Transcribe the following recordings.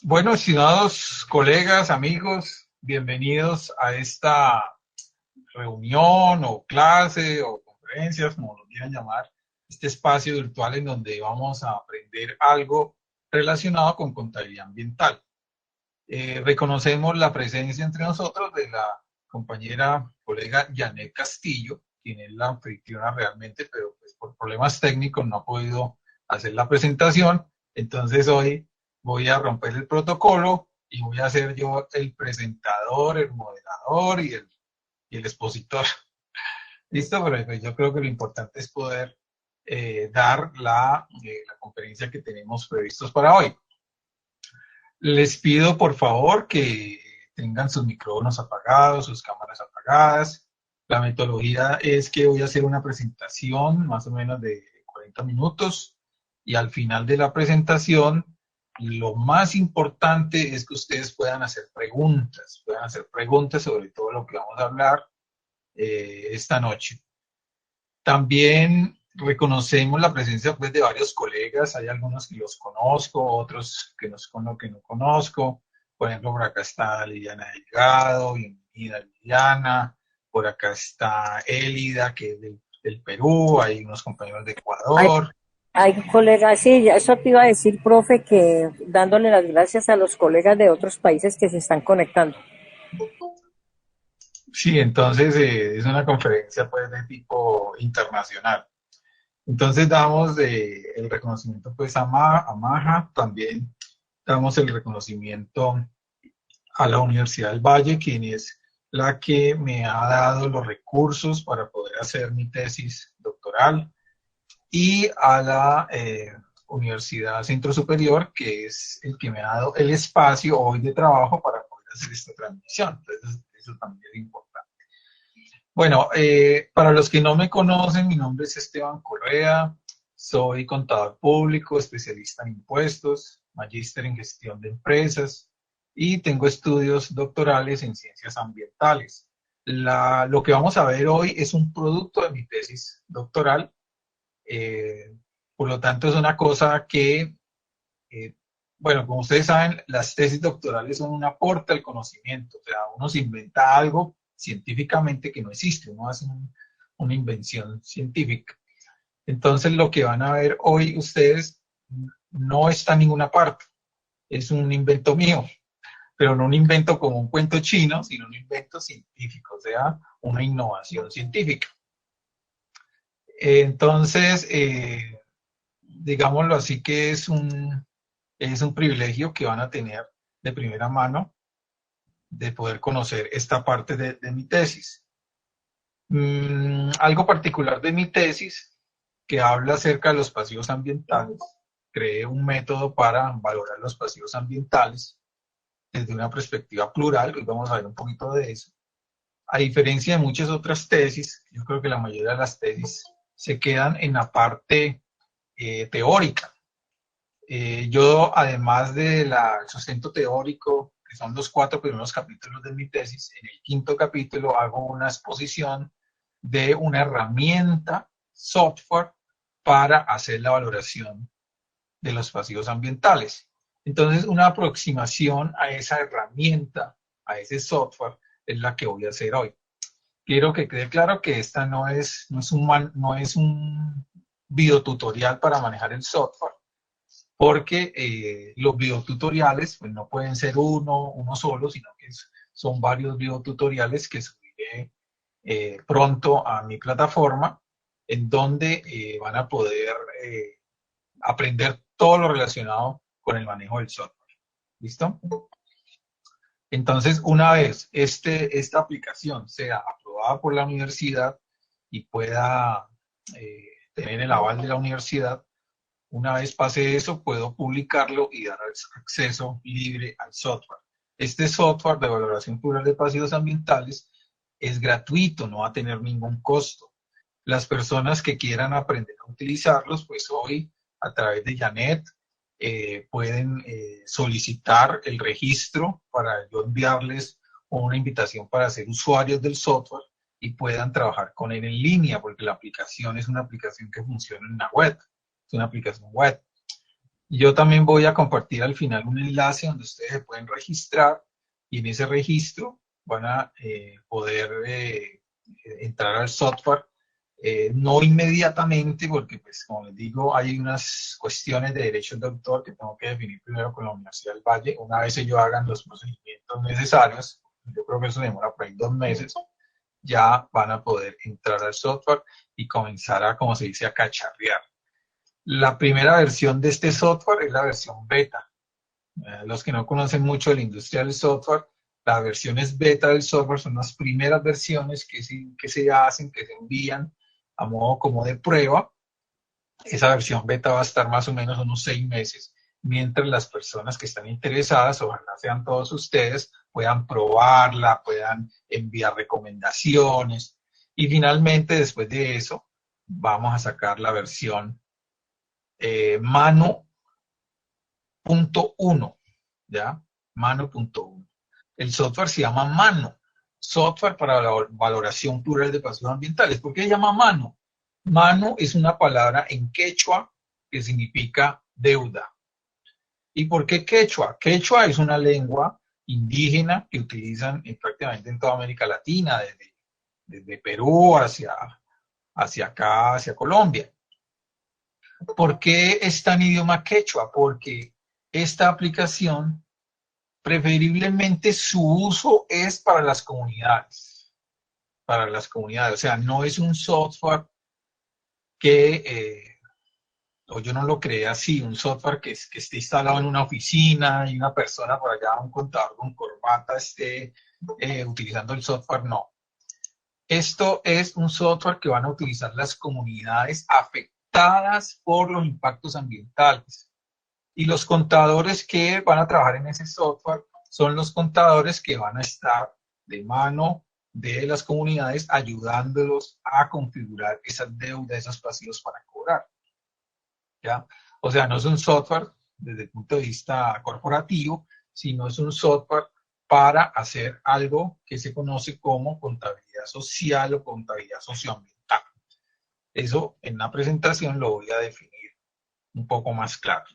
Bueno, estimados colegas, amigos, bienvenidos a esta reunión o clase o conferencias, como lo quieran llamar, este espacio virtual en donde vamos a aprender algo relacionado con contabilidad ambiental. Reconocemos la presencia entre nosotros de la compañera colega Janet Castillo, quien es la anfitriona realmente, pero pues por problemas técnicos no ha podido hacer la presentación. Entonces hoy voy a romper el protocolo y voy a ser yo el presentador, el moderador y el expositor. ¿Listo? Pero pues, yo creo que lo importante es poder dar la conferencia que tenemos previstos para hoy. Les pido por favor que tengan sus micrófonos apagados, sus cámaras apagadas. La metodología es que voy a hacer una presentación más o menos de 40 minutos y al final de la presentación lo más importante es que ustedes puedan hacer preguntas sobre todo lo que vamos a hablar esta noche. También reconocemos la presencia pues, de varios colegas, hay algunos que los conozco, otros que no conozco. Por ejemplo, por acá está Liliana Delgado, bienvenida Liliana. Por acá está Élida, que es del Perú, hay unos compañeros de Hay, Ecuador. hay colegas, sí, eso te iba a decir, profe, que dándole las gracias a los colegas de otros países que se están conectando. Sí, entonces es una conferencia pues de tipo internacional. Entonces damos el reconocimiento pues a Maja, también damos el reconocimiento a la Universidad del Valle, quien es la que me ha dado los recursos para poder hacer mi tesis doctoral, y a la Universidad Centro Superior, que es el que me ha dado el espacio hoy de trabajo para poder hacer esta transmisión. Entonces, eso también es importante. Bueno, para los que no me conocen, mi nombre es Esteban Correa, soy contador público, especialista en impuestos, magíster en gestión de empresas y tengo estudios doctorales en ciencias ambientales. Lo que vamos a ver hoy es un producto de mi tesis doctoral, eh, por lo tanto es una cosa que, eh, bueno, como ustedes saben, las tesis doctorales son un aporte al conocimiento, o sea, uno se inventa algo científicamente que no existe, uno hace una invención científica. Entonces lo que van a ver hoy ustedes no está en ninguna parte, es un invento mío, pero no un invento como un cuento chino, sino un invento científico, o sea, una innovación científica. Entonces, digámoslo así que es un privilegio que van a tener de primera mano de poder conocer esta parte de mi tesis. Algo particular de mi tesis, que habla acerca de los pasivos ambientales. Creé un método para valorar los pasivos ambientales desde una perspectiva plural. Hoy vamos a ver un poquito de eso. A diferencia de muchas otras tesis, yo creo que la mayoría de las tesis se quedan en la parte teórica. Yo, además del sustento teórico, que son los 4 primeros capítulos de mi tesis, en el quinto capítulo hago una exposición de una herramienta, software, para hacer la valoración de los pasivos ambientales. Entonces, una aproximación a esa herramienta, a ese software, es la que voy a hacer hoy. Quiero que quede claro que esta no es un videotutorial para manejar el software, porque los videotutoriales pues, no pueden ser uno solo, sino que son varios videotutoriales que subiré pronto a mi plataforma, en donde van a poder aprender todo lo relacionado con el manejo del software. ¿Listo? Entonces, una vez esta aplicación sea aprobada por la universidad y pueda tener el aval de la universidad, una vez pase eso, puedo publicarlo y dar acceso libre al software. Este software de valoración plural de pasivos ambientales es gratuito, no va a tener ningún costo. Las personas que quieran aprender a utilizarlos, pues hoy a través de Janet pueden solicitar el registro para yo enviarles una invitación para ser usuarios del software y puedan trabajar con él en línea, porque la aplicación es una aplicación que funciona en la web, es una aplicación web. Yo también voy a compartir al final un enlace donde ustedes se pueden registrar y en ese registro van a poder entrar al software. No inmediatamente, porque pues como les digo, hay unas cuestiones de derechos de autor que tengo que definir primero con la Universidad del Valle. Una vez ellos hagan los procedimientos necesarios, yo creo que eso demora por ahí 2 meses, ya van a poder entrar al software y comenzar a, como se dice, a cacharrear. La primera versión de este software es la versión beta. Los que no conocen mucho de la industria del software, las versiones beta del software son las primeras versiones que se hacen, que se envían a modo como de prueba. Esa versión beta va a estar más o menos unos 6 meses, mientras las personas que están interesadas, ojalá sean todos ustedes, puedan probarla, puedan enviar recomendaciones. Y finalmente, después de eso, vamos a sacar la versión Mano.1, ¿ya? Mano.1. El software se llama Mano, software para la valoración plural de pasivos ambientales. ¿Por qué se llama Mano? Mano es una palabra en quechua que significa deuda. ¿Y por qué quechua? Quechua es una lengua indígena que utilizan prácticamente en toda América Latina, desde Perú hacia acá, hacia Colombia. ¿Por qué está en idioma quechua? Porque esta aplicación, preferiblemente su uso es para las comunidades. Para las comunidades. O sea, no es un software que, o yo no lo creé así, un software que esté instalado en una oficina y una persona por allá, un contador con corbata, esté utilizando el software. No. Esto es un software que van a utilizar las comunidades afectadas por los impactos ambientales. Y los contadores que van a trabajar en ese software son los contadores que van a estar de mano de las comunidades ayudándolos a configurar esas deudas, esos pasivos para cobrar. ¿Ya? O sea, no es un software desde el punto de vista corporativo, sino es un software para hacer algo que se conoce como contabilidad social o contabilidad socioambiental. Eso en la presentación lo voy a definir un poco más claro.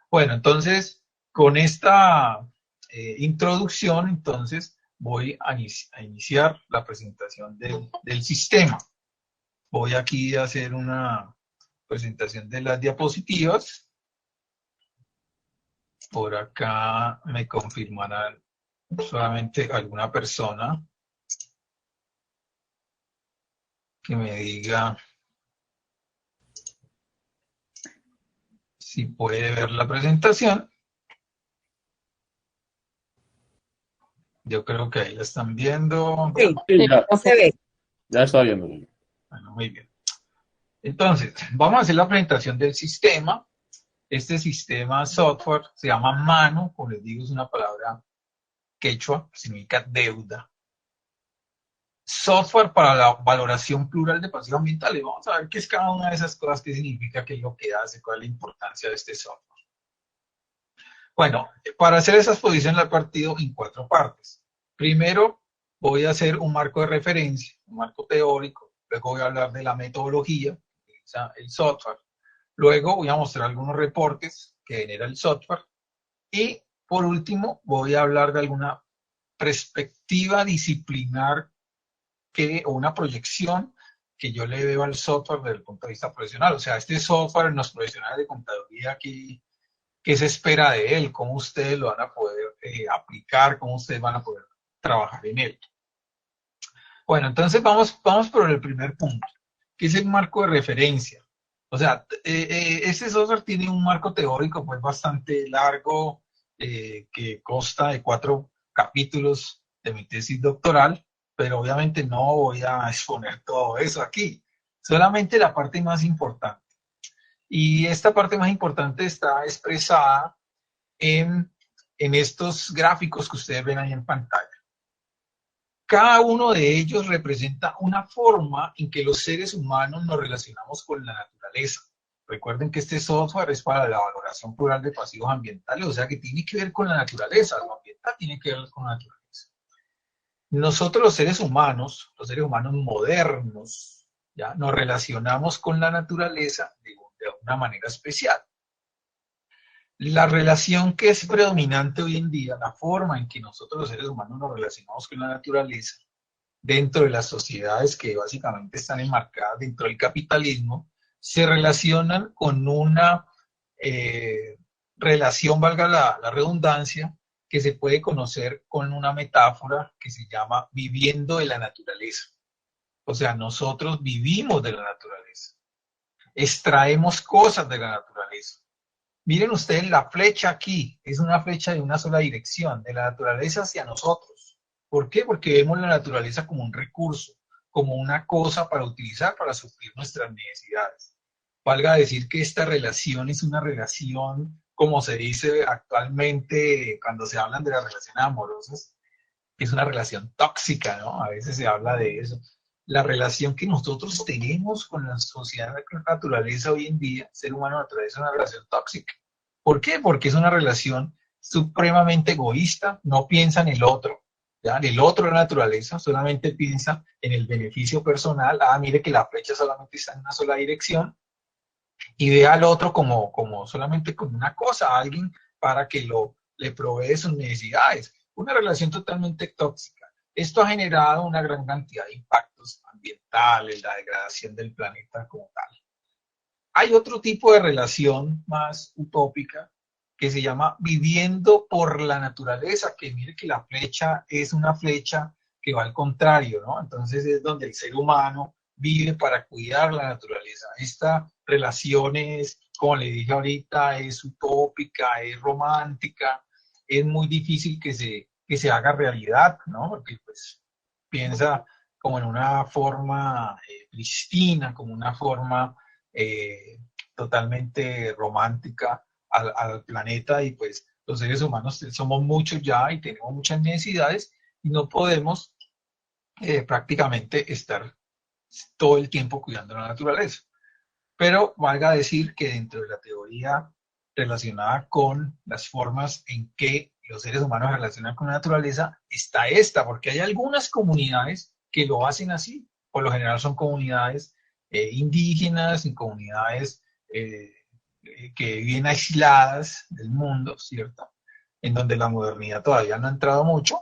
Bueno, entonces, con esta introducción, entonces, voy a iniciar la presentación del sistema. Voy aquí a hacer una presentación de las diapositivas. Por acá me confirmarán solamente alguna persona que me diga si puede ver la presentación. Yo creo que ahí la están viendo. Sí, Sí, ya, no se ve. ya está viendo. Bueno, muy bien. Entonces, vamos a hacer la presentación del sistema. Este sistema software se llama Mano, como les digo, es una palabra quechua, significa deuda. Software para la valoración plural de pasivos ambientales. Vamos a ver qué es cada una de esas cosas, qué significa, qué es lo que hace, cuál es la importancia de este software. Bueno, para hacer esa exposición la he partido en 4 partes. Primero, voy a hacer un marco de referencia, un marco teórico. Luego voy a hablar de la metodología que utiliza el software. Luego voy a mostrar algunos reportes que genera el software. Y por último, voy a hablar de alguna perspectiva disciplinar o una proyección que yo le veo al software desde el punto de vista profesional. O sea, este software en los profesionales de contaduría, ¿qué se espera de él? ¿Cómo ustedes lo van a poder aplicar? ¿Cómo ustedes van a poder trabajar en él? Bueno, entonces vamos por el primer punto, que es el marco de referencia. O sea, este software tiene un marco teórico pues bastante largo, que consta de 4 capítulos de mi tesis doctoral, pero obviamente no voy a exponer todo eso aquí, solamente la parte más importante. Y esta parte más importante está expresada en estos gráficos que ustedes ven ahí en pantalla. Cada uno de ellos representa una forma en que los seres humanos nos relacionamos con la naturaleza. Recuerden que este software es para la valoración plural de pasivos ambientales, o sea que tiene que ver con la naturaleza, lo ambiental tiene que ver con la naturaleza. Nosotros los seres humanos modernos, ¿ya? Nos relacionamos con la naturaleza de una manera especial. La relación que es predominante hoy en día, la forma en que nosotros los seres humanos nos relacionamos con la naturaleza, dentro de las sociedades que básicamente están enmarcadas dentro del capitalismo, se relacionan con una eh, relación, valga la redundancia, que se puede conocer con una metáfora que se llama viviendo de la naturaleza. O sea, nosotros vivimos de la naturaleza, extraemos cosas de la naturaleza. Miren ustedes, la flecha aquí es una flecha de una sola dirección, de la naturaleza hacia nosotros. ¿Por qué? Porque vemos la naturaleza como un recurso, como una cosa para utilizar para suplir nuestras necesidades. Valga decir que esta relación es una relación, como se dice actualmente cuando se hablan de las relaciones amorosas, es una relación tóxica, ¿no? A veces se habla de eso. La relación que nosotros tenemos con la sociedad, con la naturaleza hoy en día, ser humano naturaleza, es una relación tóxica. ¿Por qué? Porque es una relación supremamente egoísta, no piensa en el otro, ¿ya? En el otro de la naturaleza, solamente piensa en el beneficio personal. Ah, mire que la flecha solamente está en una sola dirección y ve al otro como solamente como una cosa, a alguien para que le provee sus necesidades. Una relación totalmente tóxica. Esto ha generado una gran cantidad de impactos ambientales, la degradación del planeta como tal. Hay otro tipo de relación más utópica que se llama viviendo por la naturaleza, que mire que la flecha es una flecha que va al contrario, ¿no? Entonces es donde el ser humano vive para cuidar la naturaleza. Esta relación es, como le dije ahorita, es utópica, es romántica, es muy difícil que se haga realidad, ¿no? Porque pues piensa como en una forma pristina, como una forma eh, totalmente romántica al planeta y pues los seres humanos somos muchos ya y tenemos muchas necesidades y no podemos prácticamente estar todo el tiempo cuidando la naturaleza. Pero valga decir que dentro de la teoría relacionada con las formas en que los seres humanos se relacionan con la naturaleza, está esta, porque hay algunas comunidades que lo hacen así. Por lo general son comunidades indígenas y comunidades eh, que viven aisladas del mundo, ¿cierto? En donde la modernidad todavía no ha entrado mucho,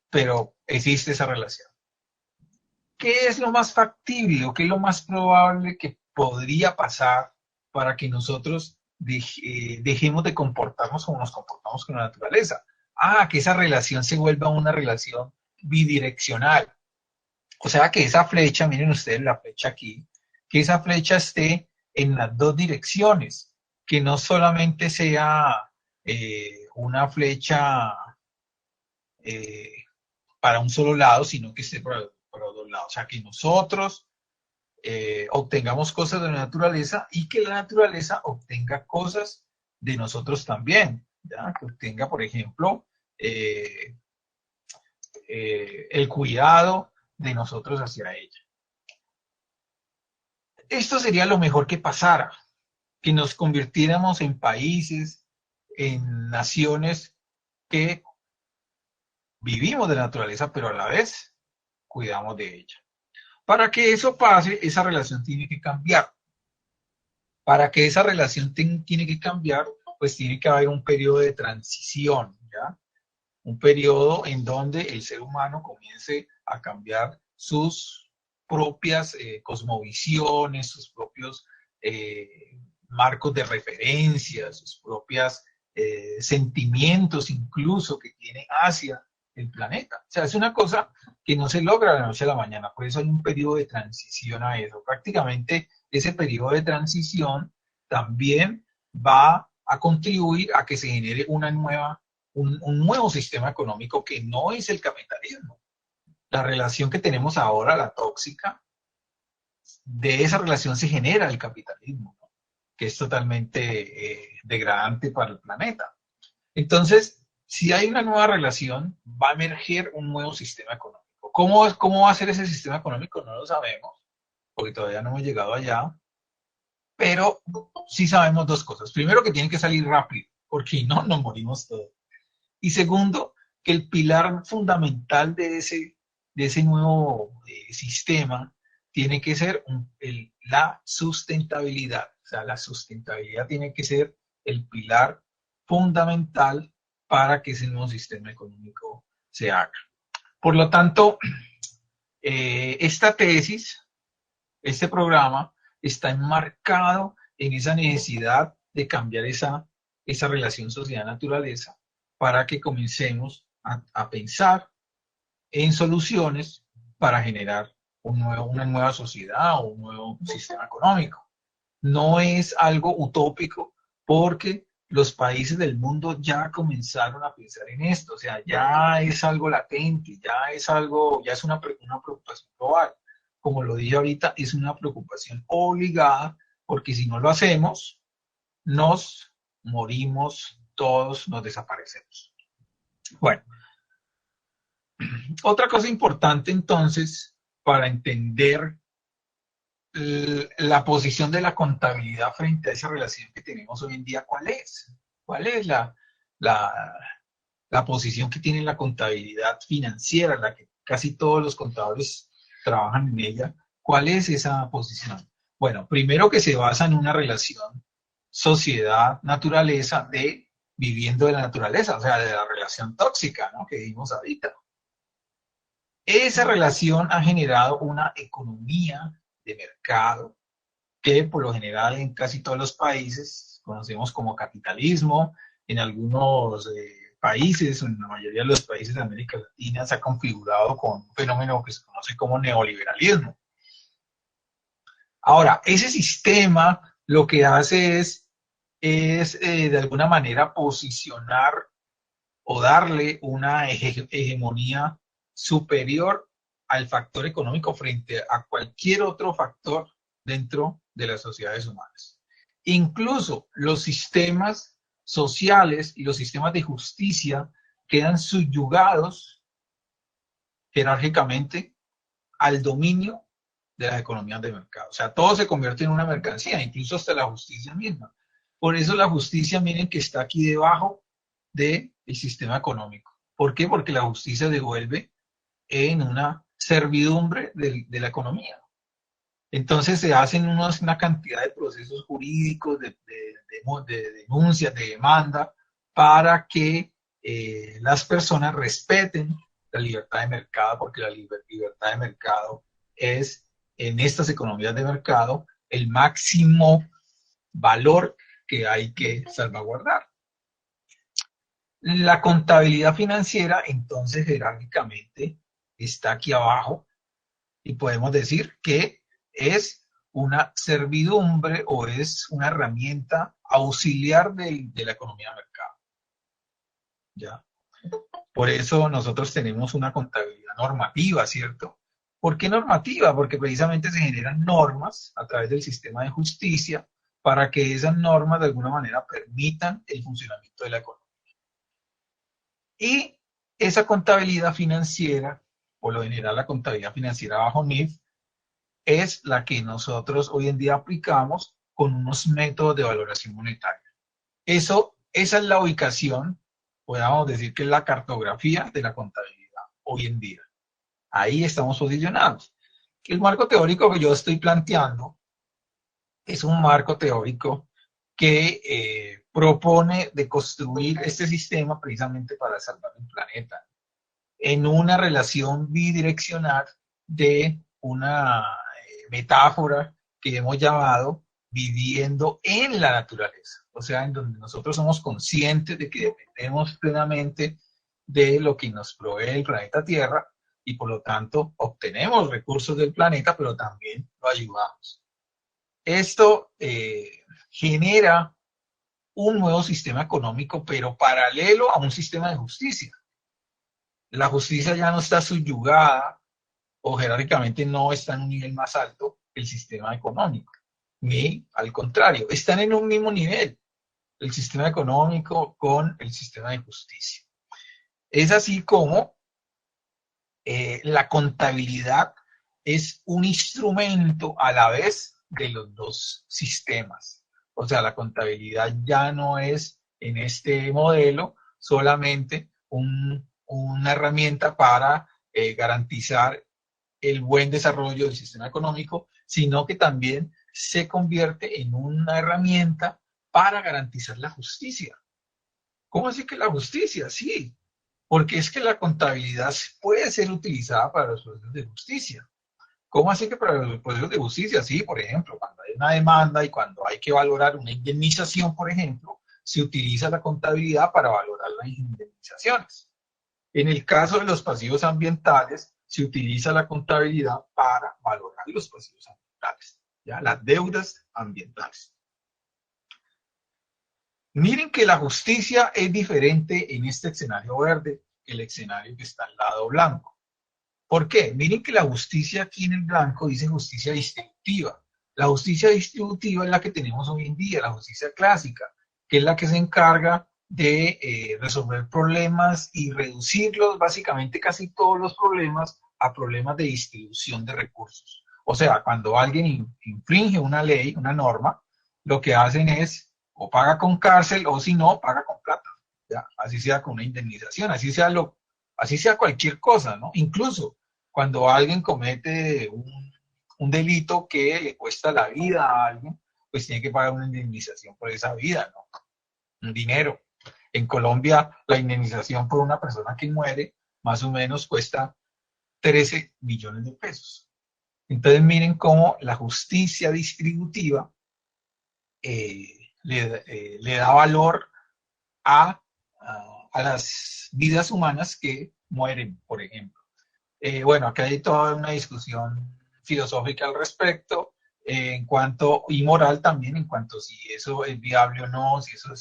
pero existe esa relación. ¿Qué es lo más factible o qué es lo más probable que podría pasar para que nosotros dejemos de comportarnos como nos comportamos con la naturaleza? Ah, que esa relación se vuelva una relación bidireccional. O sea, que esa flecha, miren ustedes la flecha aquí, que esa flecha esté en las dos direcciones, que no solamente sea una flecha eh, para un solo lado, sino que esté para los dos lados. O sea, que nosotros obtengamos cosas de la naturaleza y que la naturaleza obtenga cosas de nosotros también. ¿Ya? Que obtenga, por ejemplo, eh, el cuidado de nosotros hacia ella. Esto sería lo mejor que pasara, que nos convirtiéramos en países, en naciones que vivimos de la naturaleza, pero a la vez cuidamos de ella. Para que eso pase, esa relación tiene que cambiar. Para que esa relación tiene que cambiar, pues tiene que haber un periodo de transición, ¿ya? Un periodo en donde el ser humano comience a cambiar sus propias cosmovisiones, sus propios marcos de referencia, sus propios sentimientos incluso que tiene hacia el planeta. O sea, es una cosa que no se logra de la noche a la mañana, por eso hay un periodo de transición a eso. Prácticamente ese periodo de transición también va a contribuir a que se genere un nuevo sistema económico que no es el capitalismo. La relación que tenemos ahora, la tóxica, de esa relación se genera el capitalismo, ¿no? Que es totalmente degradante para el planeta. Entonces, si hay una nueva relación, va a emerger un nuevo sistema económico. ¿Cómo va a ser ese sistema económico? No lo sabemos, porque todavía no hemos llegado allá, pero sí sabemos dos cosas. Primero, que tiene que salir rápido, porque no nos morimos todos. Y segundo, que el pilar fundamental de ese nuevo sistema tiene que ser la sustentabilidad. O sea, la sustentabilidad tiene que ser el pilar fundamental para que ese nuevo sistema económico se haga. Por lo tanto, esta tesis, este programa, está enmarcado en esa necesidad de cambiar esa relación sociedad-naturaleza para que comencemos a pensar en soluciones para generar una nueva sociedad o un nuevo sistema económico. No es algo utópico porque los países del mundo ya comenzaron a pensar en esto, o sea, ya es algo latente, ya es algo, ya es una preocupación global. Como lo dije ahorita, es una preocupación obligada porque si no lo hacemos, nos morimos, todos nos desaparecemos. Bueno, otra cosa importante entonces para entender la posición de la contabilidad frente a esa relación que tenemos hoy en día, ¿cuál es? ¿Cuál es la, la posición que tiene la contabilidad financiera, la que casi todos los contadores trabajan en ella? ¿Cuál es esa posición? Bueno, primero que se basa en una relación sociedad-naturaleza de viviendo de la naturaleza, o sea, de la relación tóxica, ¿no? Que vimos ahorita. Esa relación ha generado una economía de mercado que por lo general en casi todos los países conocemos como capitalismo. En algunos países, o en la mayoría de los países de América Latina, se ha configurado con un fenómeno que se conoce como neoliberalismo. Ahora, ese sistema lo que hace es de alguna manera posicionar o darle una hegemonía superior al factor económico frente a cualquier otro factor dentro de las sociedades humanas. Incluso los sistemas sociales y los sistemas de justicia quedan subyugados jerárquicamente al dominio de las economías de mercado. O sea, todo se convierte en una mercancía, incluso hasta la justicia misma. Por eso la justicia, miren que está aquí debajo del sistema económico. ¿Por qué? Porque la justicia devuelve en una servidumbre de la economía. Entonces se hacen una cantidad de procesos jurídicos, de denuncias, de demanda, para que las personas respeten la libertad de mercado, porque la libertad de mercado es, en estas economías de mercado, el máximo valor que hay que salvaguardar. La contabilidad financiera, entonces, jerárquicamente, está aquí abajo y podemos decir que es una servidumbre o es una herramienta auxiliar de la economía de mercado. ¿Ya? Por eso nosotros tenemos una contabilidad normativa, ¿cierto? ¿Por qué normativa? Porque precisamente se generan normas a través del sistema de justicia para que esas normas de alguna manera permitan el funcionamiento de la economía. Y esa contabilidad financiera, por lo general la contabilidad financiera bajo NIF, es la que nosotros hoy en día aplicamos con unos métodos de valoración monetaria. Esa es la ubicación, podríamos decir que es la cartografía de la contabilidad hoy en día. Ahí estamos posicionados. El marco teórico que yo estoy planteando es un marco teórico que propone de construir este sistema precisamente para salvar el planeta en una relación bidireccional de una metáfora que hemos llamado viviendo en la naturaleza, o sea, en donde nosotros somos conscientes de que dependemos plenamente de lo que nos provee el planeta Tierra y por lo tanto obtenemos recursos del planeta, pero también lo ayudamos. Esto genera un nuevo sistema económico, pero paralelo a un sistema de justicia. La justicia ya no está subyugada o jerárquicamente no está en un nivel más alto que el sistema económico, ni al contrario, están en un mismo nivel, el sistema económico con el sistema de justicia. Es así como la contabilidad es un instrumento a la vez de los dos sistemas. O sea, la contabilidad ya no es en este modelo solamente una herramienta para garantizar el buen desarrollo del sistema económico, sino que también se convierte en una herramienta para garantizar la justicia. ¿Cómo así que la justicia? Sí, porque es que la contabilidad puede ser utilizada para los procesos de justicia. ¿Cómo así que para los procesos de justicia? Sí, por ejemplo, cuando hay una demanda y cuando hay que valorar una indemnización, por ejemplo, se utiliza la contabilidad para valorar las indemnizaciones. En el caso de los pasivos ambientales, se utiliza la contabilidad para valorar los pasivos ambientales, ¿ya? Las deudas ambientales. Miren que la justicia es diferente en este escenario verde que el escenario que está al lado blanco. ¿Por qué? Miren que la justicia aquí en el blanco dice justicia distributiva. La justicia distributiva es la que tenemos hoy en día, la justicia clásica, que es la que se encarga de resolver problemas y reducirlos, básicamente casi todos los problemas, a problemas de distribución de recursos. O sea, cuando alguien infringe una ley, una norma, lo que hacen es o paga con cárcel o si no, paga con plata. ¿Ya? Así sea con una indemnización, así sea cualquier cosa, ¿no? Incluso cuando alguien comete un delito que le cuesta la vida a alguien, pues tiene que pagar una indemnización por esa vida, ¿no? Un dinero. En Colombia, la indemnización por una persona que muere más o menos cuesta 13 millones de pesos. Entonces miren cómo la justicia distributiva le da valor a, a las vidas humanas que mueren, por ejemplo. Bueno, acá hay toda una discusión filosófica al respecto, en cuanto, y moral también, en cuanto si eso es viable o no, si eso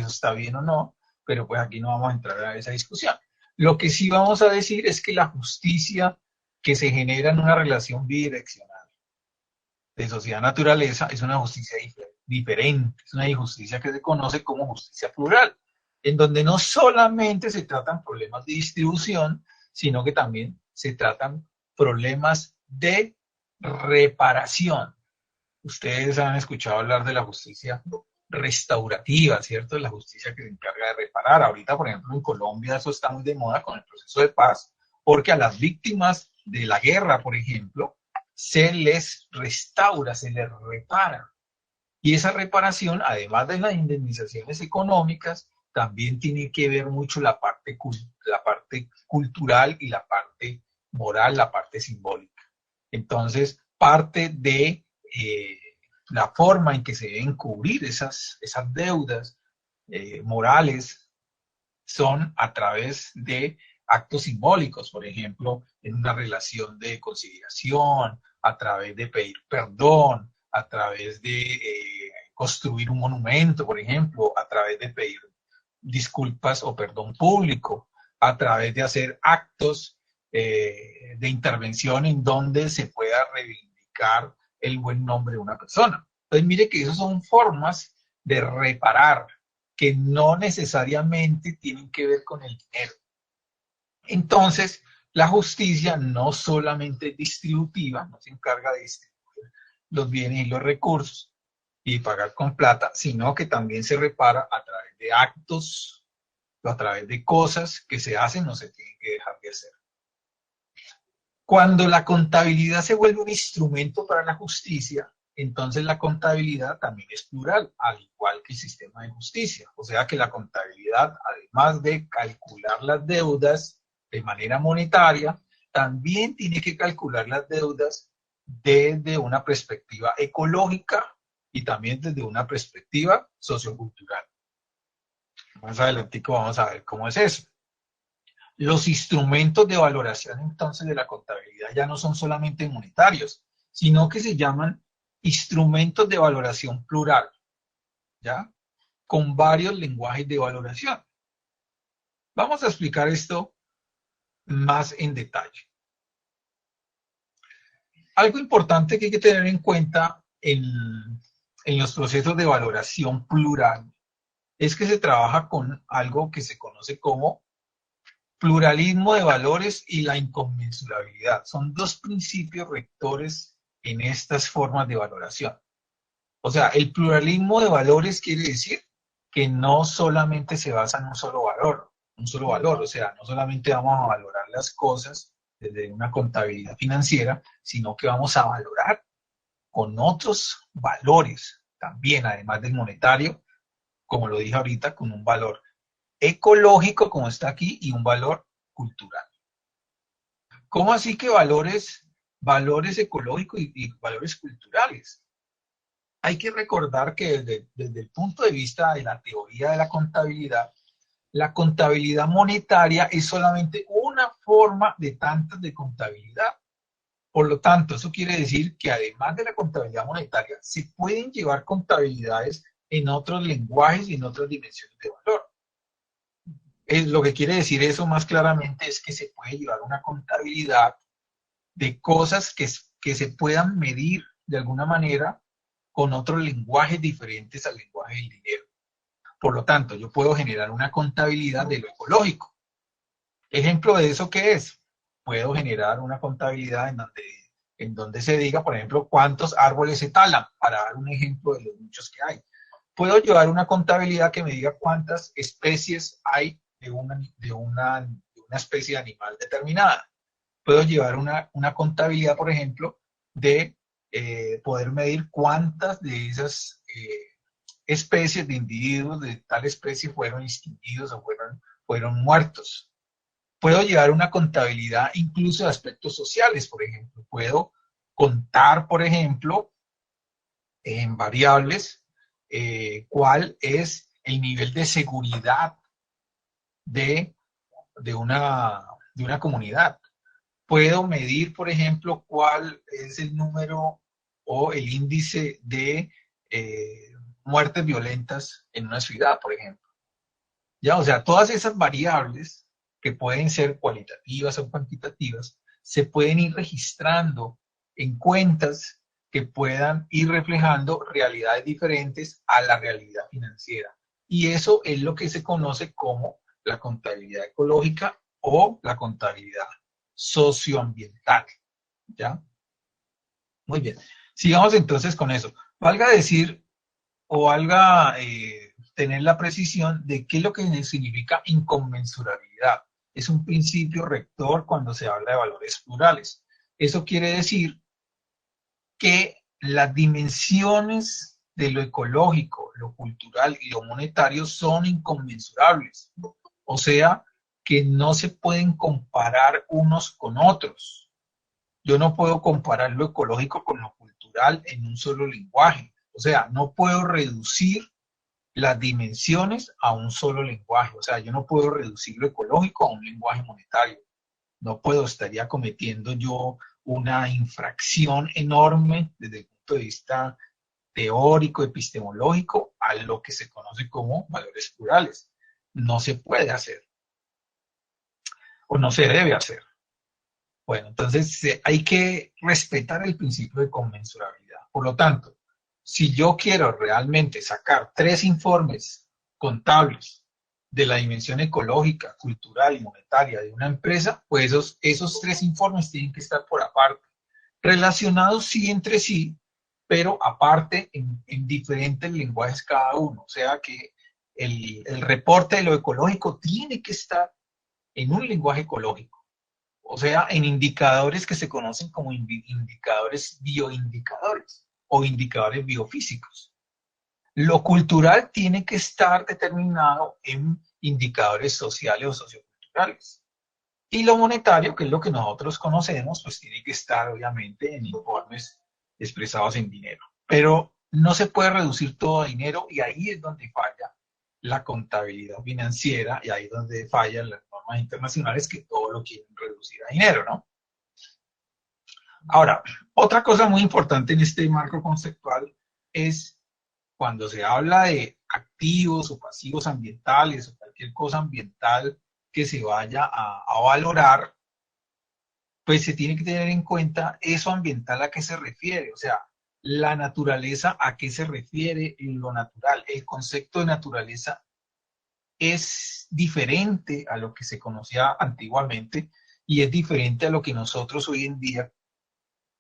está bien o no, pero pues aquí no vamos a entrar a esa discusión. Lo que sí vamos a decir es que la justicia que se genera en una relación bidireccional de sociedad-naturaleza es una justicia diferente, es una justicia que se conoce como justicia plural, en donde no solamente se tratan problemas de distribución, sino que también se tratan problemas de reparación. Ustedes han escuchado hablar de la justicia restaurativa, ¿cierto? La justicia que se encarga de reparar. Ahorita, por ejemplo, en Colombia eso está muy de moda con el proceso de paz, porque a las víctimas de la guerra, por ejemplo, se les restaura, se les repara. Y esa reparación, además de las indemnizaciones económicas, también tiene que ver mucho la parte cultural y la parte moral, la parte simbólica. Entonces, parte de la forma en que se deben cubrir esas deudas morales son a través de actos simbólicos, por ejemplo, en una relación de conciliación, a través de pedir perdón, a través de construir un monumento, por ejemplo, a través de pedir disculpas o perdón público, a través de hacer actos de intervención en donde se pueda reivindicar el buen nombre de una persona. Entonces, mire que esas son formas de reparar que no necesariamente tienen que ver con el dinero. Entonces, la justicia no solamente es distributiva, no se encarga de distribuir los bienes y los recursos y pagar con plata, sino que también se repara a través de actos o a través de cosas que se hacen o se tienen que dejar de hacer. Cuando la contabilidad se vuelve un instrumento para la justicia, entonces la contabilidad también es plural, al igual que el sistema de justicia. O sea que la contabilidad, además de calcular las deudas de manera monetaria, también tiene que calcular las deudas desde una perspectiva ecológica y también desde una perspectiva sociocultural. Más adelante vamos a ver cómo es eso. Los instrumentos de valoración entonces de la contabilidad ya no son solamente monetarios, sino que se llaman instrumentos de valoración plural, ¿ya? Con varios lenguajes de valoración. Vamos a explicar esto más en detalle. Algo importante que hay que tener en cuenta en los procesos de valoración plural es que se trabaja con algo que se conoce como pluralismo de valores y la inconmensurabilidad. Son dos principios rectores en estas formas de valoración. O sea, el pluralismo de valores quiere decir que no solamente se basa en un solo valor, o sea, no solamente vamos a valorar las cosas desde una contabilidad financiera, sino que vamos a valorar con otros valores también, además del monetario, como lo dije ahorita, con un valor ecológico, como está aquí, y un valor cultural. ¿Cómo así que valores ecológicos y valores culturales? Hay que recordar que desde el punto de vista de la teoría de la contabilidad monetaria es solamente una forma de tantas de contabilidad. Por lo tanto, eso quiere decir que además de la contabilidad monetaria, se pueden llevar contabilidades en otros lenguajes y en otras dimensiones de valor. Lo que quiere decir eso más claramente es que se puede llevar una contabilidad de cosas que se puedan medir de alguna manera con otros lenguajes diferentes al lenguaje del dinero. Por lo tanto, yo puedo generar una contabilidad de lo ecológico. Ejemplo de eso, ¿qué es? Puedo generar una contabilidad en donde se diga, por ejemplo, cuántos árboles se talan, para dar un ejemplo de los muchos que hay. Puedo llevar una contabilidad que me diga cuántas especies hay de una especie de animal determinada. Puedo llevar una contabilidad, por ejemplo, de poder medir cuántas de esas especies de individuos de tal especie fueron extinguidos o fueron muertos. Puedo llevar una contabilidad incluso de aspectos sociales, por ejemplo. Puedo contar, por ejemplo, en variables, cuál es el nivel de seguridad de, de una comunidad. Puedo medir, por ejemplo, cuál es el número o el índice de muertes violentas en una ciudad, por ejemplo. Ya, o sea, todas esas variables que pueden ser cualitativas o cuantitativas, se pueden ir registrando en cuentas que puedan ir reflejando realidades diferentes a la realidad financiera. Y eso es lo que se conoce como la contabilidad ecológica o la contabilidad socioambiental. ¿Ya? Muy bien. Sigamos entonces con eso. Valga decir o valga tener la precisión de qué es lo que significa inconmensurabilidad. Es un principio rector cuando se habla de valores plurales. Eso quiere decir que las dimensiones de lo ecológico, lo cultural y lo monetario son inconmensurables. O sea, que no se pueden comparar unos con otros. Yo no puedo comparar lo ecológico con lo cultural en un solo lenguaje. O sea, no puedo reducir las dimensiones a un solo lenguaje. O sea, yo no puedo reducir lo ecológico a un lenguaje monetario. No puedo, estaría cometiendo yo una infracción enorme desde el punto de vista teórico, epistemológico, a lo que se conoce como valores plurales. No se puede hacer o no se debe hacer. Bueno, entonces hay que respetar el principio de conmensurabilidad. Por lo tanto, si yo quiero realmente sacar 3 informes contables de la dimensión ecológica, cultural y monetaria de una empresa, pues esos 3 informes tienen que estar por aparte, relacionados sí entre sí, pero aparte en diferentes lenguajes cada uno. O sea que el reporte de lo ecológico tiene que estar en un lenguaje ecológico, o sea, en indicadores que se conocen como indicadores bioindicadores o indicadores biofísicos. Lo cultural tiene que estar determinado en indicadores sociales o socioculturales. Y lo monetario, que es lo que nosotros conocemos, pues tiene que estar obviamente en informes expresados en dinero. Pero no se puede reducir todo a dinero y ahí es donde falla la contabilidad financiera y ahí es donde fallan las normas internacionales que todo lo quieren reducir a dinero, ¿no? Ahora, otra cosa muy importante en este marco conceptual es cuando se habla de activos o pasivos ambientales o cualquier cosa ambiental que se vaya a valorar, pues se tiene que tener en cuenta eso ambiental a qué se refiere, o sea, la naturaleza a qué se refiere en lo natural. El concepto de naturaleza es diferente a lo que se conocía antiguamente y es diferente a lo que nosotros hoy en día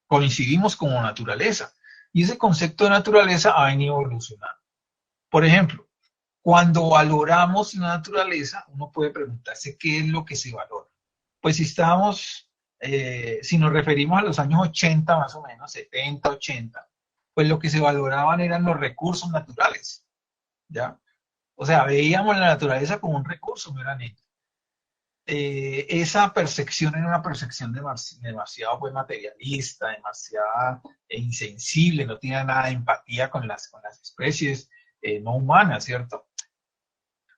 coincidimos como naturaleza. Y ese concepto de naturaleza ha venido evolucionando. Por ejemplo, cuando valoramos la naturaleza, uno puede preguntarse qué es lo que se valora. Pues si nos referimos a los años 80 más o menos, 70, 80, pues lo que se valoraban eran los recursos naturales, ¿ya? O sea, veíamos la naturaleza como un recurso meramente. Esa percepción era una percepción demasiado pues, materialista, demasiado insensible, no tenía nada de empatía con las especies no humanas, ¿cierto?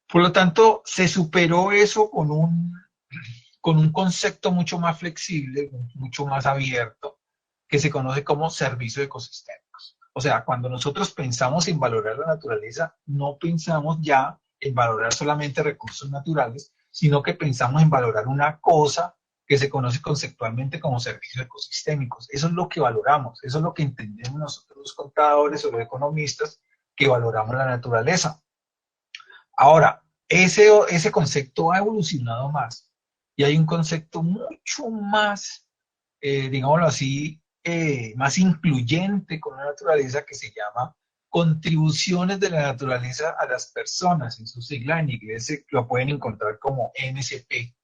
Por lo tanto, se superó eso con un concepto mucho más flexible, mucho más abierto, que se conoce como servicios ecosistémicos. O sea, cuando nosotros pensamos en valorar la naturaleza, no pensamos ya en valorar solamente recursos naturales, sino que pensamos en valorar una cosa que se conoce conceptualmente como servicios ecosistémicos. Eso es lo que valoramos, eso es lo que entendemos nosotros los contadores o los economistas que valoramos la naturaleza. Ahora, ese concepto ha evolucionado más y hay un concepto mucho más, digámoslo así, más incluyente con la naturaleza que se llama contribuciones de la naturaleza a las personas. En su sigla en inglés lo pueden encontrar como NSP.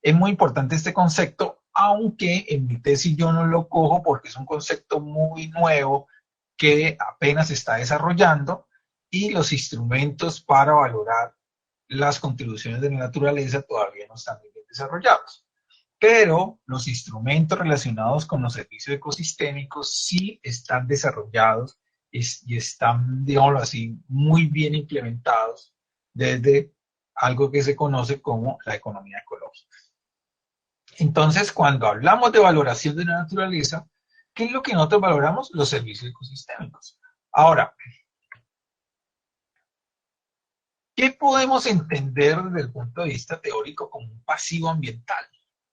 Es muy importante este concepto, aunque en mi tesis yo no lo cojo porque es un concepto muy nuevo que apenas se está desarrollando y los instrumentos para valorar las contribuciones de la naturaleza todavía no están bien desarrollados. Pero los instrumentos relacionados con los servicios ecosistémicos sí están desarrollados y están, digámoslo así, muy bien implementados desde algo que se conoce como la economía ecológica. Entonces, cuando hablamos de valoración de la naturaleza, ¿qué es lo que nosotros valoramos? Los servicios ecosistémicos. Ahora, ¿qué podemos entender desde el punto de vista teórico como un pasivo ambiental?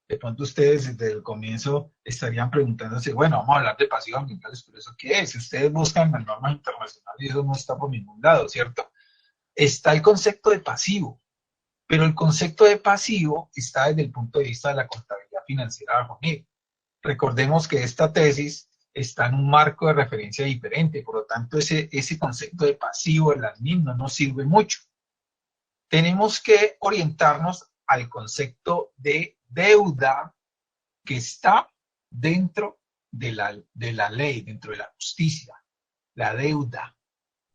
De pronto ustedes desde el comienzo estarían preguntándose, bueno, vamos a hablar de pasivos ambientales, pero ¿eso qué es? Si ustedes buscan las normas internacionales y eso no está por ningún lado, ¿cierto? Está el concepto de pasivo, pero el concepto de pasivo está desde el punto de vista de la contabilidad financiera bajo NIF. Recordemos que esta tesis está en un marco de referencia diferente, por lo tanto ese concepto de pasivo de las NIF no nos sirve mucho. Tenemos que orientarnos al concepto de deuda que está dentro de la ley, dentro de la justicia, la deuda,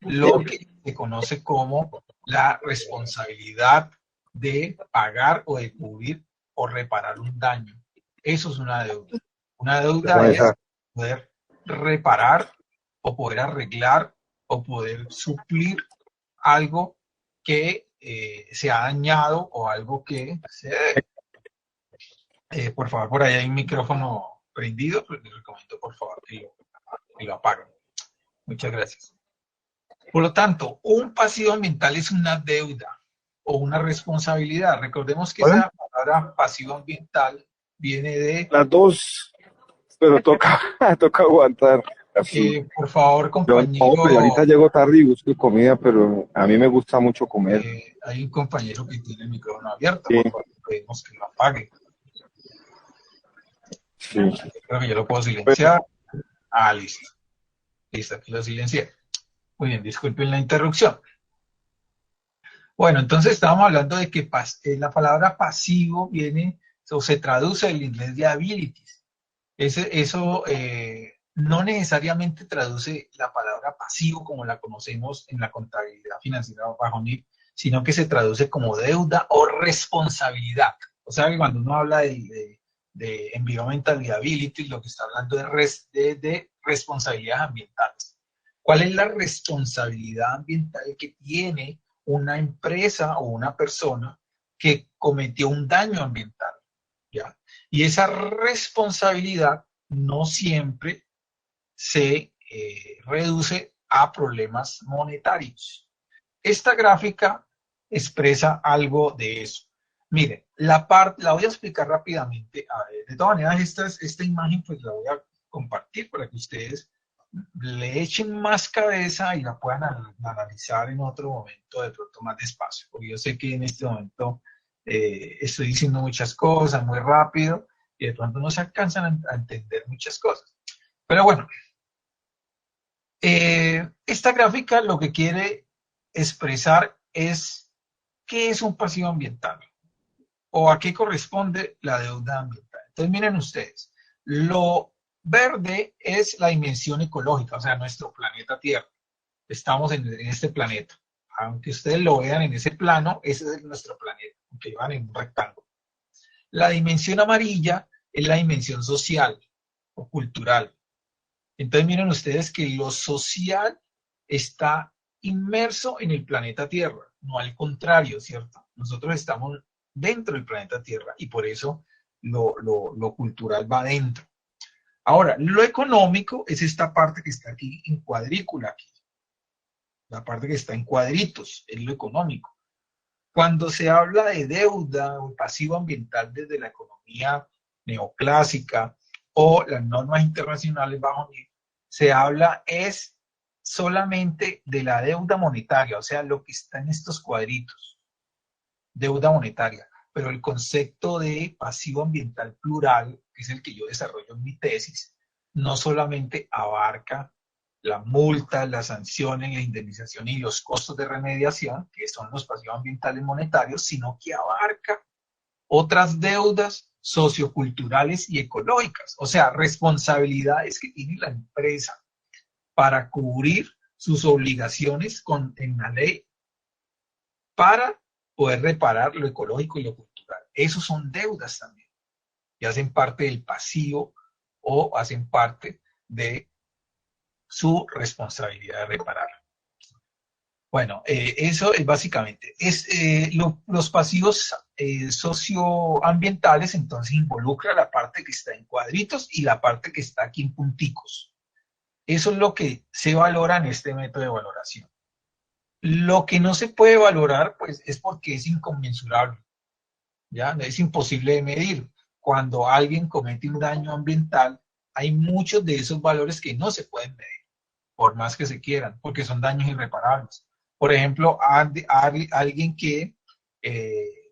lo que se conoce como la responsabilidad de pagar o de cubrir o reparar un daño. Eso es una deuda. Una deuda es poder reparar o poder arreglar o poder suplir algo que se ha dañado o algo que se... por favor, por ahí hay un micrófono prendido, pero les recomiendo por favor que lo apaguen. Muchas gracias. Por lo tanto, un pasivo ambiental es una deuda o una responsabilidad. Recordemos que esa palabra pasivo ambiental viene de... Las dos, pero toca, toca aguantar. por favor, Yo no, pues compañero, ahorita llego tarde y busco comida, pero a mí me gusta mucho comer. hay un compañero que tiene el micrófono abierto, Sí, por favor, pedimos que lo apague. sí. Creo que yo lo puedo silenciar. Ah, listo. Listo, aquí lo silencié. Muy bien, disculpen la interrupción. Bueno, entonces estábamos hablando de que la palabra pasivo viene o se traduce del inglés de abilities. Eso no necesariamente traduce la palabra pasivo como la conocemos en la contabilidad financiera bajo NIF, sino que se traduce como deuda o responsabilidad. O sea que cuando uno habla de environmental liability, lo que está hablando es de responsabilidades ambientales. ¿Cuál es la responsabilidad ambiental que tiene una empresa o una persona que cometió un daño ambiental? ¿Ya? Y esa responsabilidad no siempre se reduce a problemas monetarios. Esta gráfica expresa algo de eso. Miren, la voy a explicar rápidamente. A ver, de todas maneras, esta imagen pues la voy a compartir para que ustedes le echen más cabeza y la puedan analizar en otro momento, de pronto más despacio, porque yo sé que en este momento estoy diciendo muchas cosas muy rápido y de pronto no se alcanzan a entender muchas cosas. Pero bueno, esta gráfica lo que quiere expresar es qué es un pasivo ambiental o a qué corresponde la deuda ambiental. Entonces miren ustedes, lo verde es la dimensión ecológica, o sea, nuestro planeta Tierra. Estamos en este planeta. aunque ustedes lo vean en ese plano, ese es nuestro planeta, aunque van en un rectángulo. La dimensión amarilla es la dimensión social o cultural. Entonces miren ustedes que lo social está inmerso en el planeta Tierra, no al contrario, ¿cierto? Nosotros estamos dentro del planeta Tierra y por eso lo cultural va dentro. Ahora, lo económico es esta parte que está aquí en cuadrícula, aquí. La parte que está en cuadritos, es lo económico. Cuando se habla de deuda o pasivo ambiental desde la economía neoclásica o las normas internacionales bajo nivel, se habla es solamente de la deuda monetaria, o sea, lo que está en estos cuadritos, deuda monetaria. Pero el concepto de pasivo ambiental plural, que es el que yo desarrollo en mi tesis, no solamente abarca la multa, las sanciones, la indemnización y los costos de remediación, que son los pasivos ambientales monetarios, sino que abarca otras deudas socioculturales y ecológicas, o sea, responsabilidades que tiene la empresa para cubrir sus obligaciones en la ley para poder reparar lo ecológico y lo cultural. Esos son deudas también, y hacen parte del pasivo o hacen parte de su responsabilidad de reparar. Bueno, eso es básicamente. Los pasivos socioambientales entonces involucra la parte que está en cuadritos y la parte que está aquí en punticos. Eso es lo que se valora en este método de valoración. Lo que no se puede valorar, pues, es porque es inconmensurable, ¿ya? Es imposible de medir. Cuando alguien comete un daño ambiental, hay muchos de esos valores que no se pueden medir, por más que se quieran, porque son daños irreparables. Por ejemplo, alguien que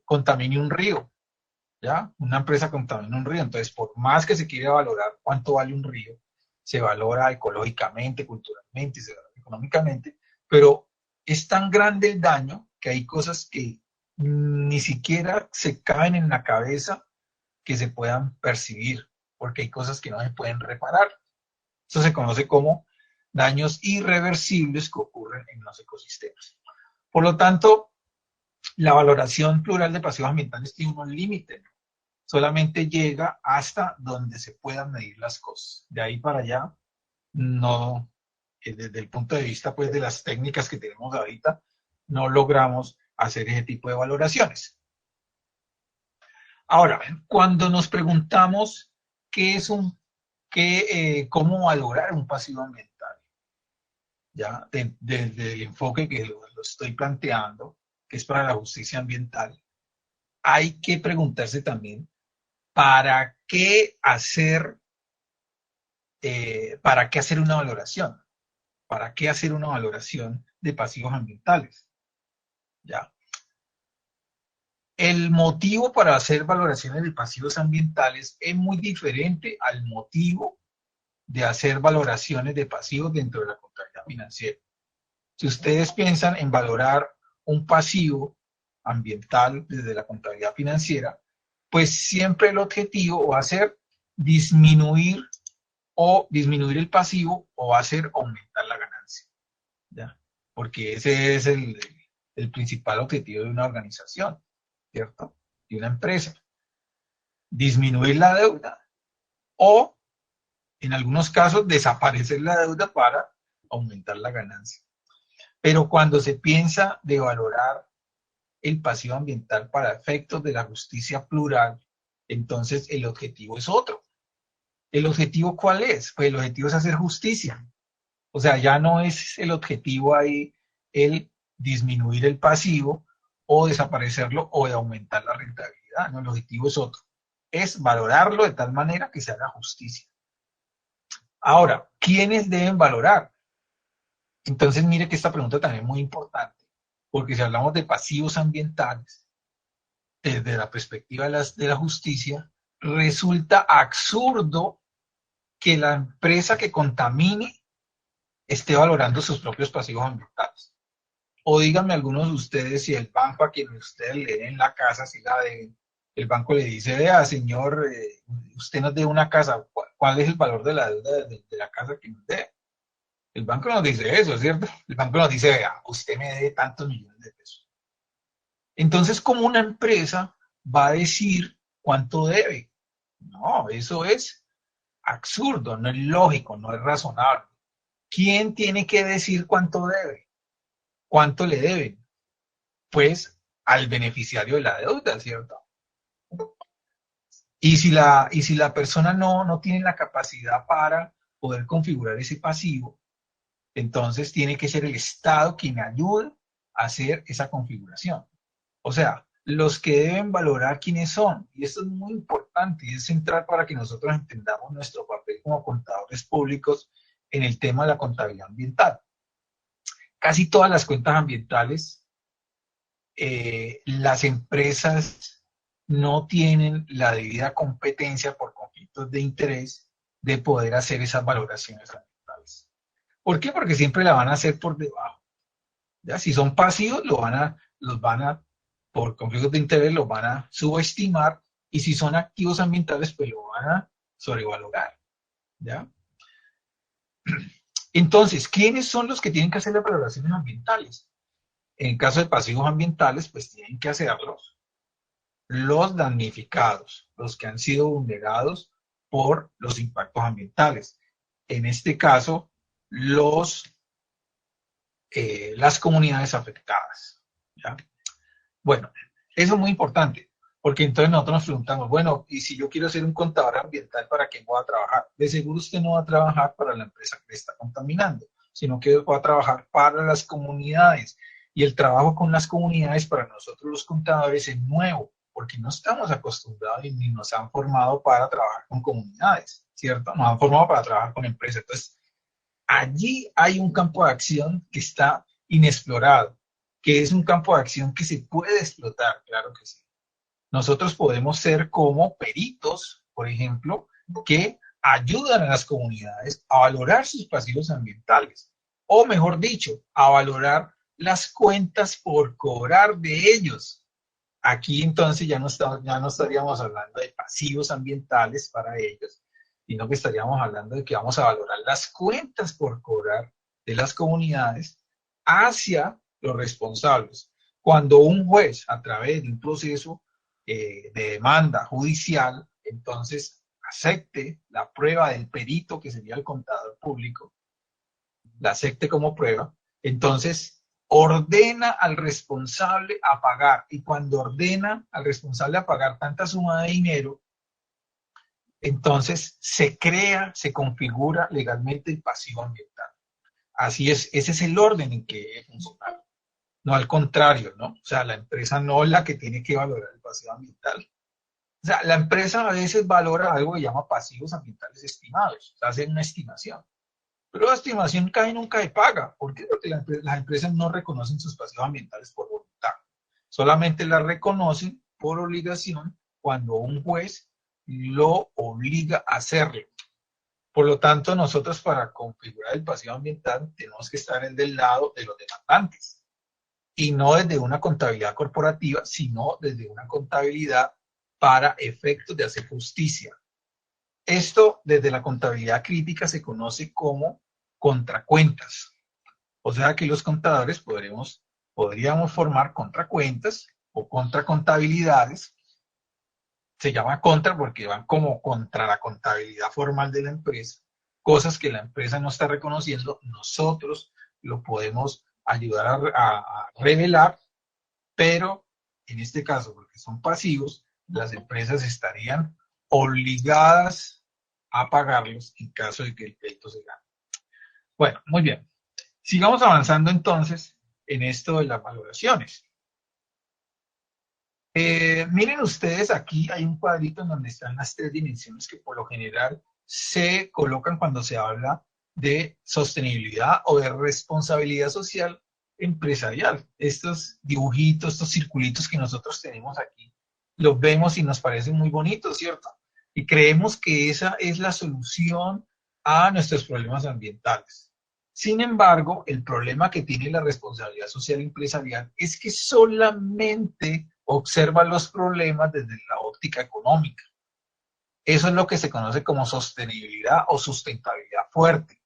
contamine un río, ¿ya? Una empresa contamina un río, entonces por más que se quiera valorar cuánto vale un río, se valora ecológicamente, culturalmente, se valora económicamente, pero es tan grande el daño que hay cosas que ni siquiera se caben en la cabeza que se puedan percibir, porque hay cosas que no se pueden reparar. Eso se conoce como daños irreversibles que ocurren en los ecosistemas. Por lo tanto, la valoración plural de pasivos ambientales tiene un límite, ¿no? Solamente llega hasta donde se puedan medir las cosas. De ahí para allá, no, desde el punto de vista pues, de las técnicas que tenemos ahorita, no logramos hacer ese tipo de valoraciones. Ahora, cuando nos preguntamos cómo valorar un pasivo ambiental, ¿ya? Desde el enfoque que lo estoy planteando, que es para la justicia ambiental, hay que preguntarse también ¿para qué hacer una valoración? ¿Para qué hacer una valoración de pasivos ambientales? ¿Ya? El motivo para hacer valoraciones de pasivos ambientales es muy diferente al motivo de hacer valoraciones de pasivos dentro de la contabilidad financiera. Si ustedes piensan en valorar un pasivo ambiental desde la contabilidad financiera, pues siempre el objetivo va a ser disminuir el pasivo o va a ser aumentar la ganancia, ¿ya? Porque ese es el principal objetivo de una organización, ¿cierto? De una empresa. Disminuir la deuda o, en algunos casos, desaparecer la deuda para aumentar la ganancia. Pero cuando se piensa de valorar el pasivo ambiental para efectos de la justicia plural, entonces el objetivo es otro. ¿El objetivo cuál es? Pues el objetivo es hacer justicia. O sea, ya no es el objetivo ahí el disminuir el pasivo o desaparecerlo o de aumentar la rentabilidad. No, el objetivo es otro. Es valorarlo de tal manera que se haga justicia. Ahora, ¿quiénes deben valorar? Entonces, mire que esta pregunta también es muy importante, porque si hablamos de pasivos ambientales, desde la perspectiva de la justicia, resulta absurdo que la empresa que contamine esté valorando sus propios pasivos ambientales. O díganme algunos de ustedes si el banco a quien ustedes le den la casa, si la deben, el banco le dice, vea, señor, usted nos debe una casa, ¿cuál es el valor de la deuda de la casa que nos debe? El banco nos dice eso, ¿cierto? El banco nos dice, vea, usted me debe tantos millones de pesos. Entonces, ¿cómo una empresa va a decir cuánto debe? No, eso es absurdo, no es lógico, no es razonable. ¿Quién tiene que decir cuánto debe? ¿Cuánto le deben? Pues al beneficiario de la deuda, ¿cierto? Y si la persona no tiene la capacidad para poder configurar ese pasivo, entonces tiene que ser el Estado quien ayude a hacer esa configuración. O sea, los que deben valorar quiénes son, y esto es muy importante, y es central para que nosotros entendamos nuestro papel como contadores públicos en el tema de la contabilidad ambiental. Casi todas las cuentas ambientales, las empresas no tienen la debida competencia por conflictos de interés de poder hacer esas valoraciones ambientales. ¿Por qué? Porque siempre la van a hacer por debajo. ¿Ya? Si son pasivos, los van a, por conflictos de interés, los van a subestimar, y si son activos ambientales, pues lo van a sobrevalorar. ¿Ya? Entonces, ¿quiénes son los que tienen que hacer las valoraciones ambientales? En caso de pasivos ambientales, pues tienen que hacerlos los damnificados, los que han sido vulnerados por los impactos ambientales. En este caso, las comunidades afectadas. ¿Ya? Bueno, eso es muy importante, porque entonces nosotros nos preguntamos, bueno, y si yo quiero ser un contador ambiental, ¿para qué voy a trabajar? De seguro usted no va a trabajar para la empresa que le está contaminando, sino que va a trabajar para las comunidades. Y el trabajo con las comunidades para nosotros los contadores es nuevo, porque no estamos acostumbrados ni nos han formado para trabajar con comunidades, ¿cierto? Nos han formado para trabajar con empresas. Entonces, allí hay un campo de acción que está inexplorado, que es un campo de acción que se puede explotar, claro que sí. Nosotros podemos ser como peritos, por ejemplo, que ayudan a las comunidades a valorar sus pasivos ambientales, o mejor dicho, a valorar las cuentas por cobrar de ellos. Aquí entonces ya no estaríamos hablando de pasivos ambientales para ellos, sino que estaríamos hablando de que vamos a valorar las cuentas por cobrar de las comunidades hacia los responsables. Cuando un juez, a través de un proceso de demanda judicial, entonces acepte la prueba del perito, que sería el contador público, la acepte como prueba, entonces ordena al responsable a pagar. Y cuando ordena al responsable a pagar tanta suma de dinero, entonces se crea, se configura legalmente el pasivo ambiental. Así es, ese es el orden en que debe funcionar. No al contrario, ¿no? O sea, la empresa no es la que tiene que valorar el pasivo ambiental. O sea, la empresa a veces valora algo que llama pasivos ambientales estimados, o sea, hacen una estimación. Pero la estimación casi nunca se paga. ¿Por qué? Porque las empresas no reconocen sus pasivos ambientales por voluntad. Solamente las reconocen por obligación cuando un juez lo obliga a hacerlo. Por lo tanto, nosotros para configurar el pasivo ambiental tenemos que estar del lado de los demandantes. Y no desde una contabilidad corporativa, sino desde una contabilidad para efectos de hacer justicia. Esto desde la contabilidad crítica se conoce como contracuentas. O sea que los contadores podríamos formar contracuentas o contracontabilidades. Se llama contra porque van como contra la contabilidad formal de la empresa. Cosas que la empresa no está reconociendo, nosotros lo podemos ayudar a revelar, pero en este caso, porque son pasivos, las empresas estarían obligadas a pagarlos en caso de que el pleito se gane. Bueno, muy bien. Sigamos avanzando entonces en esto de las valoraciones. Miren ustedes, aquí hay un cuadrito en donde están las tres dimensiones que por lo general se colocan cuando se habla de sostenibilidad o de responsabilidad social empresarial. Estos dibujitos, estos circulitos que nosotros tenemos aquí, los vemos y nos parecen muy bonitos, ¿cierto? Y creemos que esa es la solución a nuestros problemas ambientales. Sin embargo, el problema que tiene la responsabilidad social empresarial es que solamente observa los problemas desde la óptica económica. Eso es lo que se conoce como sostenibilidad o sustentabilidad fuerte.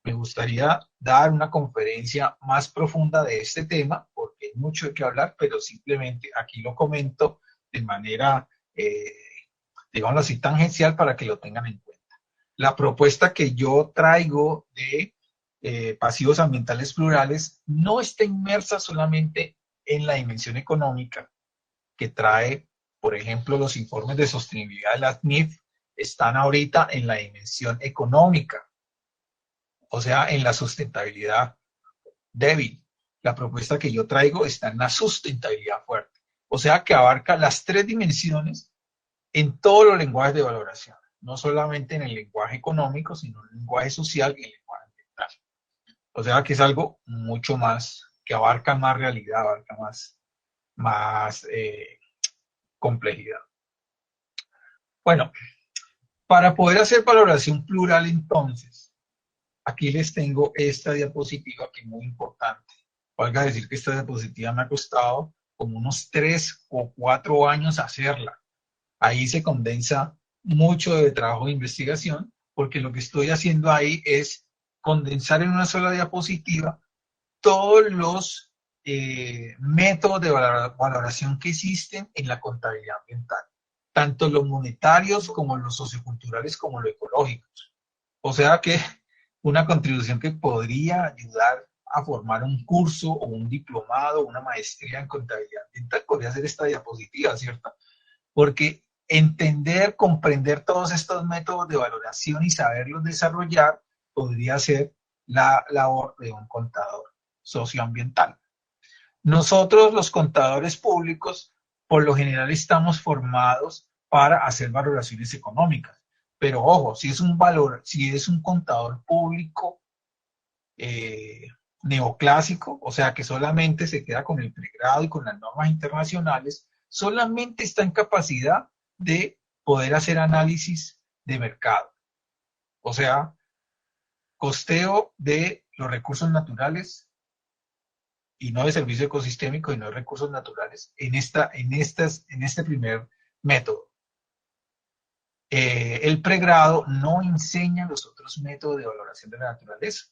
Me gustaría dar una conferencia más profunda de este tema, porque hay mucho de qué hablar, pero simplemente aquí lo comento de manera, digámoslo así, tangencial para que lo tengan en cuenta. La propuesta que yo traigo de pasivos ambientales plurales no está inmersa solamente en la dimensión económica que trae, por ejemplo, los informes de sostenibilidad de la SNIF están ahorita en la dimensión económica, o sea, en la sustentabilidad débil. La propuesta que yo traigo está en la sustentabilidad fuerte, o sea, que abarca las tres dimensiones en todos los lenguajes de valoración, no solamente en el lenguaje económico, sino en el lenguaje social y en el lenguaje ambiental. O sea, que es algo mucho más, que abarca más realidad, abarca más complejidad. Bueno, para poder hacer valoración plural, entonces, aquí les tengo esta diapositiva que es muy importante. Valga decir que esta diapositiva me ha costado como unos 3 o 4 años hacerla. Ahí se condensa mucho de trabajo de investigación, porque lo que estoy haciendo ahí es condensar en una sola diapositiva todos los métodos de valoración que existen en la contabilidad ambiental, tanto los monetarios como los socioculturales como los ecológicos. O sea que una contribución que podría ayudar a formar un curso o un diplomado, una maestría en contabilidad ambiental, podría ser esta diapositiva, ¿cierto? Porque entender, comprender todos estos métodos de valoración y saberlos desarrollar podría ser la labor de un contador socioambiental. Nosotros, los contadores públicos, por lo general estamos formados para hacer valoraciones económicas. Pero ojo, si es un contador público neoclásico, o sea que solamente se queda con el pregrado y con las normas internacionales, solamente está en capacidad de poder hacer análisis de mercado. O sea, costeo de los recursos naturales y no de servicio ecosistémico y no de recursos naturales en este primer método. El pregrado no enseña los otros métodos de valoración de la naturaleza.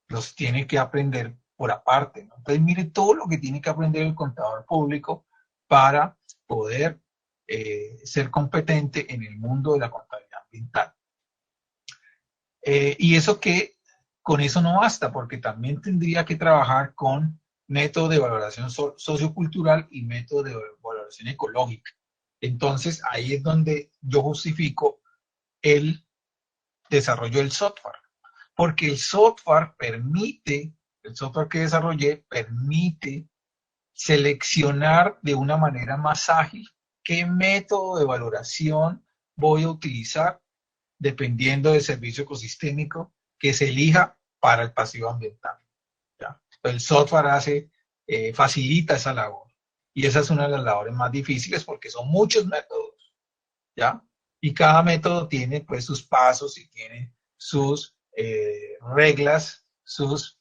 Los tiene que aprender por aparte, ¿no? Entonces, mire todo lo que tiene que aprender el contador público para poder ser competente en el mundo de la contabilidad ambiental. Y eso que con eso no basta, porque también tendría que trabajar con métodos de valoración sociocultural y métodos de valoración ecológica. Entonces, ahí es donde yo justifico el desarrollo del software, porque el software que desarrollé permite seleccionar de una manera más ágil qué método de valoración voy a utilizar dependiendo del servicio ecosistémico que se elija para el pasivo ambiental. ¿Ya? El software facilita esa labor. Y esa es una de las labores más difíciles porque son muchos métodos, ¿ya? Y cada método tiene pues sus pasos y tiene sus reglas, sus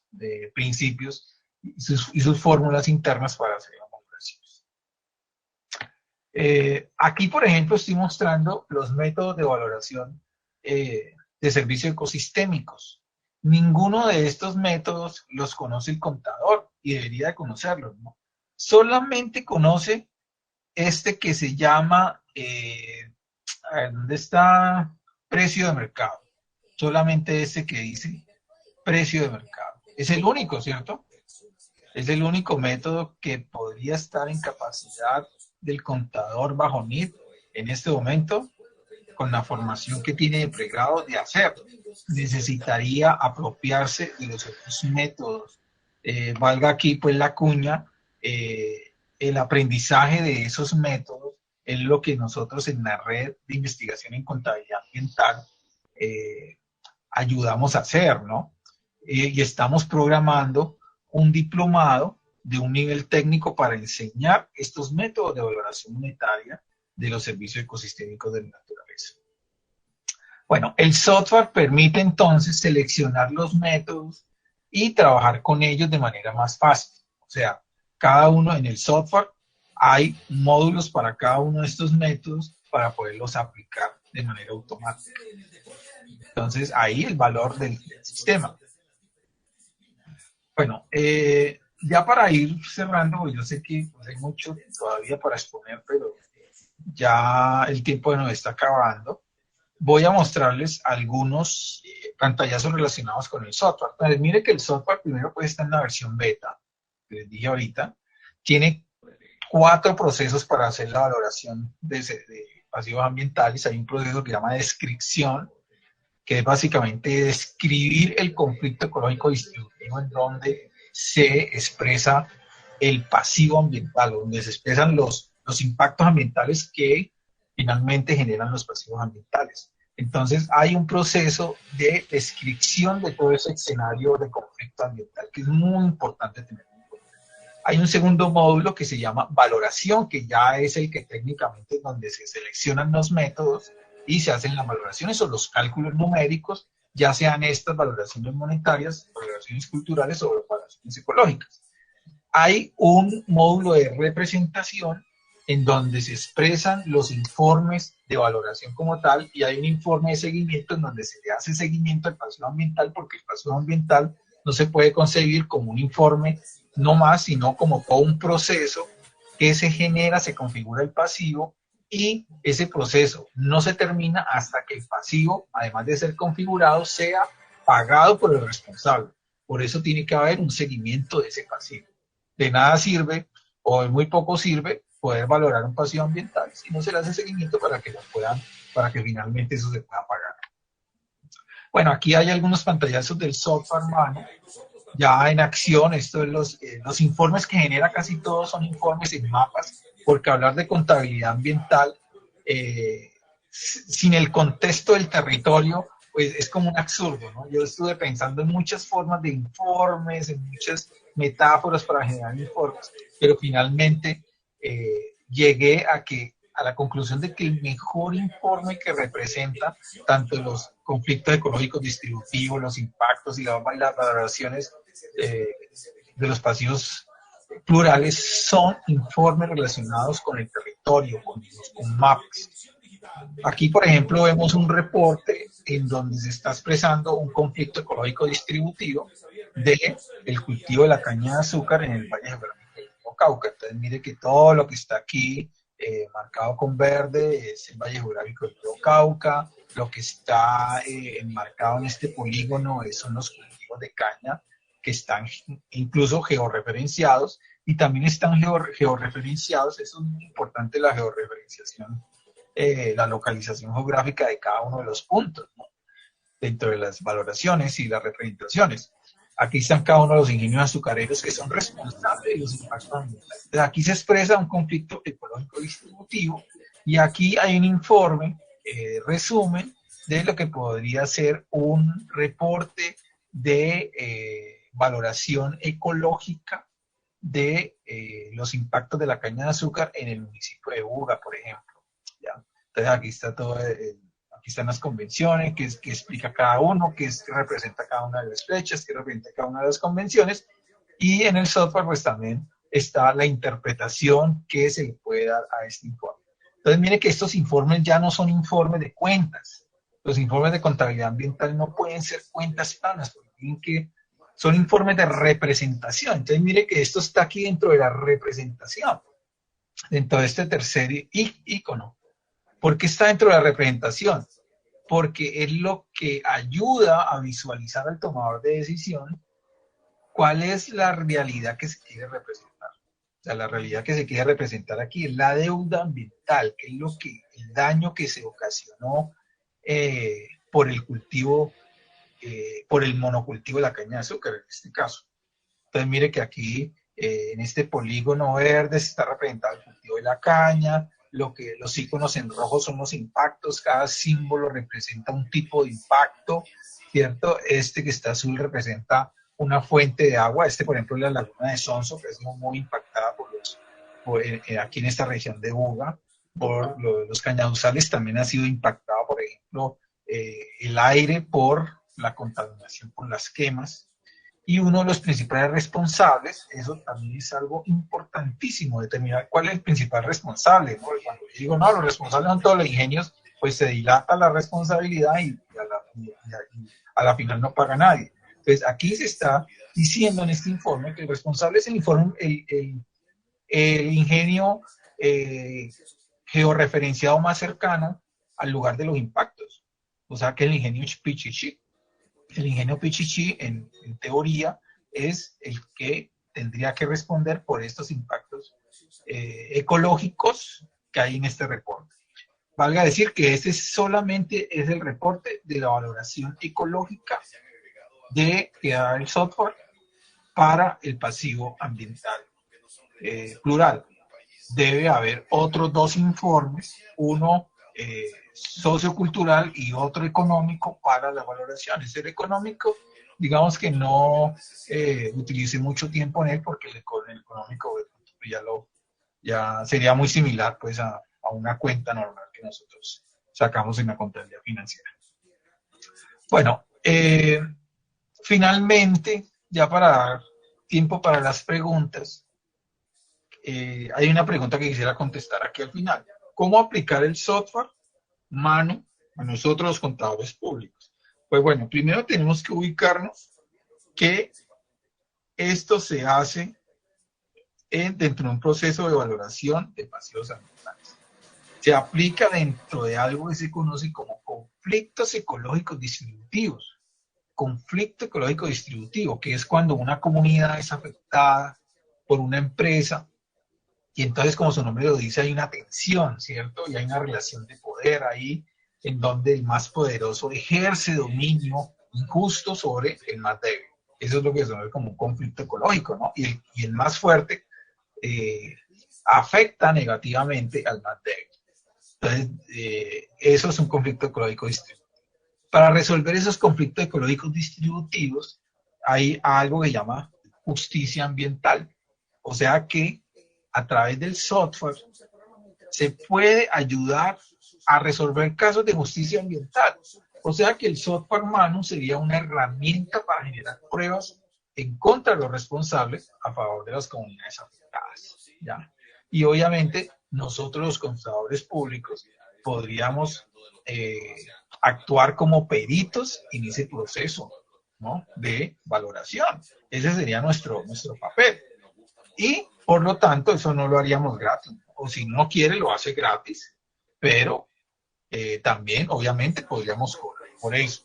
principios y sus fórmulas internas para hacer las valoraciones. Aquí, por ejemplo, estoy mostrando los métodos de valoración de servicios ecosistémicos. Ninguno de estos métodos los conoce el contador y debería conocerlos, ¿no? Solamente conoce este que se llama, ¿dónde está? Precio de mercado. Solamente este que dice precio de mercado. Es el único, ¿cierto? Es el único método que podría estar en capacidad del contador bajo NIF en este momento, con la formación que tiene de pregrado, de hacer. Necesitaría apropiarse de los otros métodos. Valga aquí pues la cuña, el aprendizaje de esos métodos es lo que nosotros en la red de investigación en contabilidad ambiental ayudamos a hacer, ¿no? Y estamos programando un diplomado de un nivel técnico para enseñar estos métodos de valoración monetaria de los servicios ecosistémicos de la naturaleza. Bueno, el software permite entonces seleccionar los métodos y trabajar con ellos de manera más fácil. O sea, cada uno en el software hay módulos para cada uno de estos métodos para poderlos aplicar de manera automática. Entonces, ahí el valor del sistema. Bueno, ya para ir cerrando, yo sé que pues, hay mucho todavía para exponer, pero ya el tiempo nos está acabando. Voy a mostrarles algunos pantallazos relacionados con el software. Entonces, mire que el software primero pues está en la versión beta, que les dije ahorita. Tiene 4 procesos para hacer la valoración de pasivos ambientales. Hay un proceso que se llama descripción, que es básicamente describir el conflicto ecológico distributivo en donde se expresa el pasivo ambiental, donde se expresan los impactos ambientales que finalmente generan los pasivos ambientales. Entonces hay un proceso de descripción de todo ese escenario de conflicto ambiental que es muy importante tener en cuenta. Hay un segundo módulo que se llama valoración, que ya es el que técnicamente es donde se seleccionan los métodos y se hacen las valoraciones o los cálculos numéricos, ya sean estas valoraciones monetarias, valoraciones culturales o valoraciones ecológicas. Hay un módulo de representación en donde se expresan los informes de valoración como tal y hay un informe de seguimiento en donde se le hace seguimiento al pasivo ambiental porque el pasivo ambiental no se puede concebir como un informe no más, sino como todo un proceso que se genera, se configura el pasivo y ese proceso no se termina hasta que el pasivo, además de ser configurado, sea pagado por el responsable. Por eso tiene que haber un seguimiento de ese pasivo. De nada sirve, o de muy poco sirve, poder valorar un pasivo ambiental si no se le hace seguimiento para que para que finalmente eso se pueda pagar. Bueno, aquí hay algunos pantallazos del software mano, ya en acción. Esto es los informes que genera, casi todos son informes en mapas, porque hablar de contabilidad ambiental sin el contexto del territorio, pues es como un absurdo, ¿no? Yo estuve pensando en muchas formas de informes, en muchas metáforas para generar informes, pero finalmente llegué a la conclusión de que el mejor informe que representa tanto los conflictos ecológicos distributivos, los impactos y las valoraciones de los pasivos plurales son informes relacionados con el territorio, con mapas. Aquí, por ejemplo, vemos un reporte en donde se está expresando un conflicto ecológico distributivo del cultivo de la caña de azúcar en el Valle Geográfico del Cauca. Entonces, mire que todo lo que está aquí marcado con verde es el Valle Geográfico del Cauca. Lo que está enmarcado en este polígono son los cultivos de caña que están incluso georreferenciados y también están georreferenciados. Eso es muy importante, la georreferenciación, la localización geográfica de cada uno de los puntos, ¿no? Dentro de las valoraciones y las representaciones. Aquí están cada uno de los ingenios azucareros que son responsables de los impactos ambientales. Entonces, aquí se expresa un conflicto ecológico distributivo y aquí hay un informe, resumen, de lo que podría ser un reporte de valoración ecológica de los impactos de la caña de azúcar en el municipio de Buga, por ejemplo. ¿Ya? Entonces aquí está todo, aquí están las convenciones, que explica cada uno, que representa cada una de las fechas, que representa cada una de las convenciones, y en el software pues también está la interpretación que se le puede dar a este informe. Entonces mire que estos informes ya no son informes de cuentas. Los informes de contabilidad ambiental no pueden ser cuentas planas, porque tienen que son informes de representación. Entonces mire que esto está aquí dentro de la representación, dentro de este tercer icono. ¿Por qué está dentro de la representación? Porque es lo que ayuda a visualizar al tomador de decisión cuál es la realidad que se quiere representar. O sea, la realidad que se quiere representar aquí es la deuda ambiental, que es el daño que se ocasionó por el cultivo, por el monocultivo de la caña de azúcar en este caso. Entonces mire que aquí en este polígono verde se está representado el cultivo de la caña, los iconos en rojo son los impactos, cada símbolo representa un tipo de impacto, ¿cierto? Este que está azul representa una fuente de agua, por ejemplo es la laguna de Sonso, que es muy impactada aquí en esta región de Buga, por los cañaduzales. También ha sido impactada, por ejemplo, el aire por la contaminación por las quemas. Y uno de los principales responsables, eso también es algo importantísimo, determinar cuál es el principal responsable, ¿no? Cuando yo digo, no, los responsables son todos los ingenios, pues se dilata la responsabilidad y a la y a la final no paga nadie. Entonces, aquí se está diciendo en este informe que el responsable es el ingenio eh, georreferenciado más cercano al lugar de los impactos. O sea que el ingenio Pichichi. El ingenio Pichichi, en teoría, es el que tendría que responder por estos impactos ecológicos que hay en este reporte. Valga decir que este solamente es el reporte de la valoración ecológica que da el software para el pasivo ambiental plural. Debe haber otros dos informes, uno sociocultural y otro económico para las valoraciones. El económico, digamos que no utilice mucho tiempo en él porque el económico ya sería muy similar pues a una cuenta normal que nosotros sacamos en la contabilidad financiera. Bueno, finalmente, ya para dar tiempo para las preguntas, hay una pregunta que quisiera contestar aquí al final. ¿Cómo aplicar el software mano a nosotros los contadores públicos? Pues bueno, primero tenemos que ubicarnos que esto se hace dentro de un proceso de valoración de pasivos ambientales. Se aplica dentro de algo que se conoce como conflictos ecológicos distributivos. Conflicto ecológico distributivo, que es cuando una comunidad es afectada por una empresa y entonces, como su nombre lo dice, hay una tensión, ¿cierto? Y hay una relación de poder ahí en donde el más poderoso ejerce dominio injusto sobre el más débil. Eso es lo que se conoce como un conflicto ecológico, ¿no? Y el más fuerte afecta negativamente al más débil. Entonces, eso es un conflicto ecológico distributivo. Para resolver esos conflictos ecológicos distributivos, hay algo que se llama justicia ambiental. O sea que a través del software se puede ayudar a resolver casos de justicia ambiental. O sea que el software mano sería una herramienta para generar pruebas en contra de los responsables a favor de las comunidades afectadas, ¿ya? Y obviamente nosotros los contadores públicos podríamos actuar como peritos en ese proceso, ¿no?, de valoración. Ese sería nuestro papel. Y por lo tanto eso no lo haríamos gratis. O si no quiere lo hace gratis, pero también obviamente podríamos cobrar por eso.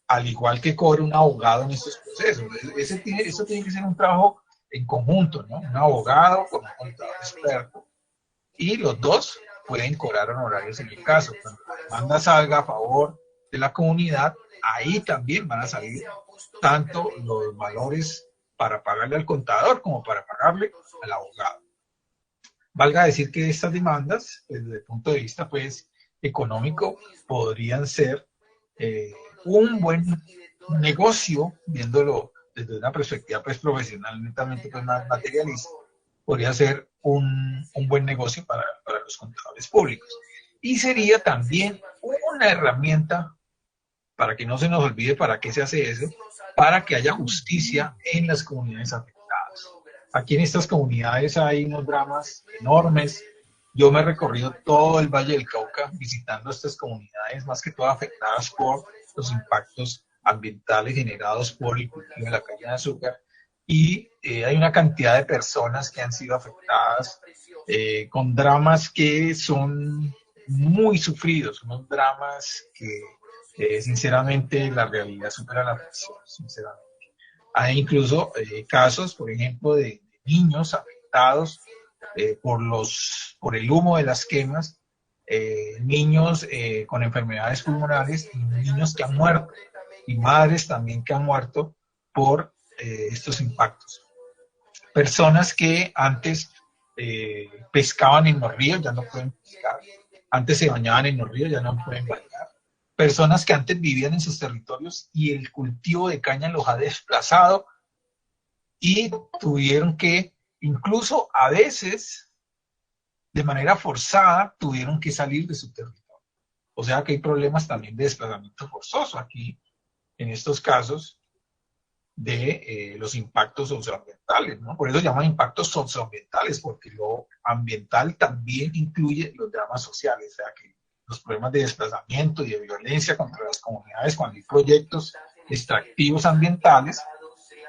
Al igual que cobre un abogado en estos procesos. Eso tiene que ser un trabajo en conjunto, ¿no? Un abogado con un contador experto. Y los dos pueden cobrar honorarios en el caso. Cuando la demanda salga a favor de la comunidad, ahí también van a salir tanto los valores para pagarle al contador como para pagarle al abogado. Valga decir que estas demandas, desde el punto de vista pues económico, podrían ser un buen negocio, viéndolo desde una perspectiva pues profesional, netamente pues más materialista, podría ser un buen negocio para los contadores públicos. Y sería también una herramienta, para que no se nos olvide para qué se hace eso, para que haya justicia en las comunidades afectadas. Aquí en estas comunidades hay unos dramas enormes. Yo me he recorrido todo el Valle del Cauca visitando estas comunidades, más que todo afectadas por los impactos ambientales generados por el cultivo de la caña de azúcar. Y hay una cantidad de personas que han sido afectadas con dramas que son muy sufridos, unos dramas que sinceramente la realidad supera la ficción, sinceramente. Hay incluso casos, por ejemplo, de niños afectados por el humo de las quemas, niños con enfermedades pulmonares y niños que han muerto, y madres también que han muerto por estos impactos. Personas que antes pescaban en los ríos, ya no pueden pescar. Antes se bañaban en los ríos, ya no pueden bañar. Personas que antes vivían en sus territorios y el cultivo de caña los ha desplazado y tuvieron que, incluso a veces, de manera forzada, tuvieron que salir de su territorio. O sea que hay problemas también de desplazamiento forzoso aquí, en estos casos, de los impactos socioambientales, ¿no? Por eso se llaman impactos socioambientales, porque lo ambiental también incluye los dramas sociales, o sea que los problemas de desplazamiento y de violencia contra las comunidades cuando hay proyectos extractivos ambientales,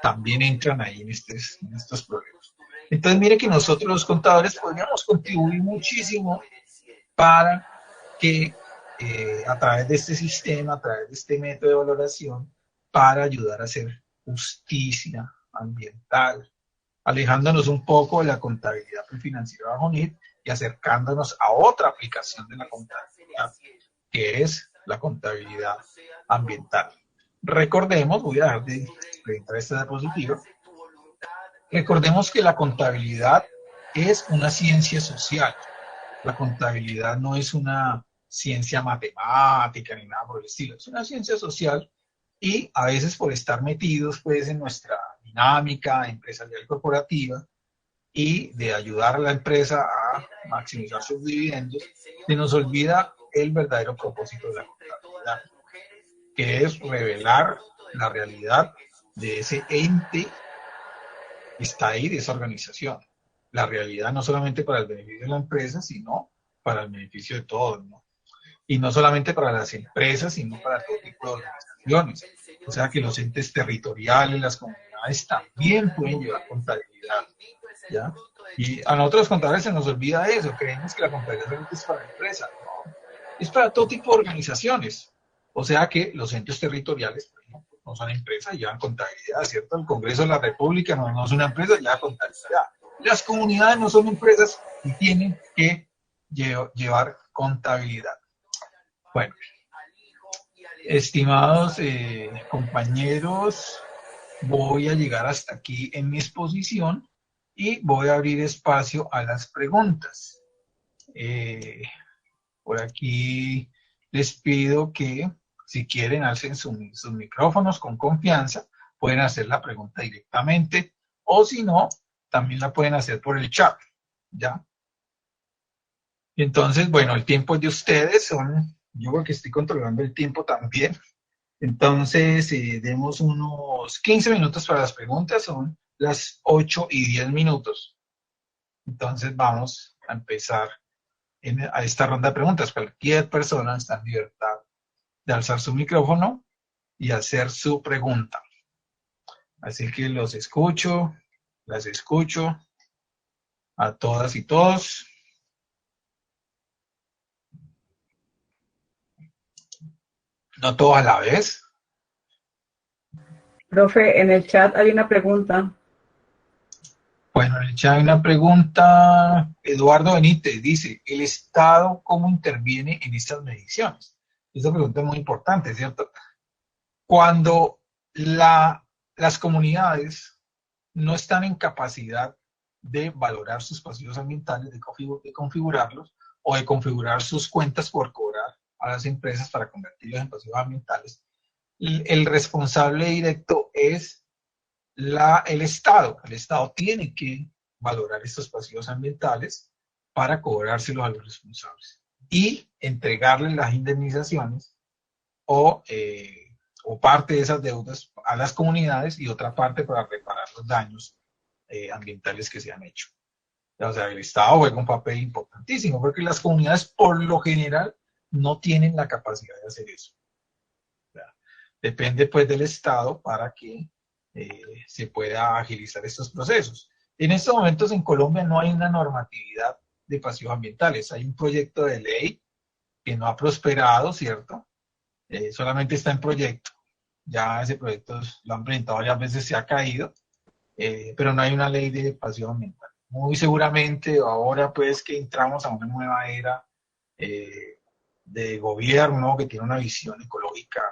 también entran ahí en estos problemas. Entonces, mire que nosotros los contadores podríamos contribuir muchísimo para que a través de este sistema, a través de este método de valoración, para ayudar a hacer justicia ambiental, alejándonos un poco de la contabilidad financiera bajo NIT y acercándonos a otra aplicación de la contabilidad, que es la contabilidad ambiental. Recordemos, voy a dejar de entrar esta diapositiva, recordemos que la contabilidad es una ciencia social. La contabilidad no es una ciencia matemática ni nada por el estilo, es una ciencia social y a veces por estar metidos pues en nuestra dinámica empresarial corporativa y de ayudar a la empresa a maximizar sus dividendos, se nos olvida el verdadero propósito de la contabilidad, que es revelar la realidad de ese ente que está ahí, de esa organización. La realidad no solamente para el beneficio de la empresa, sino para el beneficio de todos, ¿no? Y no solamente para las empresas, sino para todo tipo de organizaciones. O sea que los entes territoriales, las comunidades también pueden llevar contabilidad, ¿ya? Y a nosotros los contadores se nos olvida eso, creemos que la contabilidad solamente es para la empresa, no, es para todo tipo de organizaciones. O sea que los entes territoriales, por ejemplo, no son empresas, llevan contabilidad, ¿cierto? El Congreso de la República no es una empresa, lleva contabilidad. Las comunidades no son empresas y tienen que llevar contabilidad. Bueno, estimados compañeros, voy a llegar hasta aquí en mi exposición y voy a abrir espacio a las preguntas. Por aquí les pido que si quieren alcen sus micrófonos con confianza, pueden hacer la pregunta directamente o si no, también la pueden hacer por el chat, ¿ya? Entonces, bueno, el tiempo es de ustedes, yo creo que estoy controlando el tiempo también. Entonces, demos unos 15 minutos para las preguntas, son las 8:10. Entonces, vamos a empezar a esta ronda de preguntas. Cualquier persona está en libertad de alzar su micrófono y hacer su pregunta. Así que los escucho, las escucho a todas y todos. No todos a la vez. Profe, en el chat hay una pregunta. Bueno, en el chat hay una pregunta. Eduardo Benítez dice, ¿el Estado cómo interviene en estas mediciones? Esta pregunta es muy importante, ¿cierto? Cuando las comunidades no están en capacidad de valorar sus pasivos ambientales, de configurarlos, o de configurar sus cuentas por cobrar a las empresas para convertirlos en pasivos ambientales, el responsable directo es el Estado. El Estado tiene que valorar estos pasivos ambientales para cobrárselos a los responsables y entregarles las indemnizaciones o parte de esas deudas a las comunidades y otra parte para reparar los daños ambientales que se han hecho. O sea, el Estado juega un papel importantísimo porque las comunidades por lo general no tienen la capacidad de hacer eso. O sea, depende pues del Estado para que se pueda agilizar estos procesos. En estos momentos en Colombia no hay una normatividad de pasivos ambientales. Hay un proyecto de ley que no ha prosperado, ¿cierto? Solamente está en proyecto. Ya ese proyecto lo han presentado varias veces, se ha caído, pero no hay una ley de pasivo ambiental. Muy seguramente ahora pues que entramos a una nueva era de gobierno que tiene una visión ecológica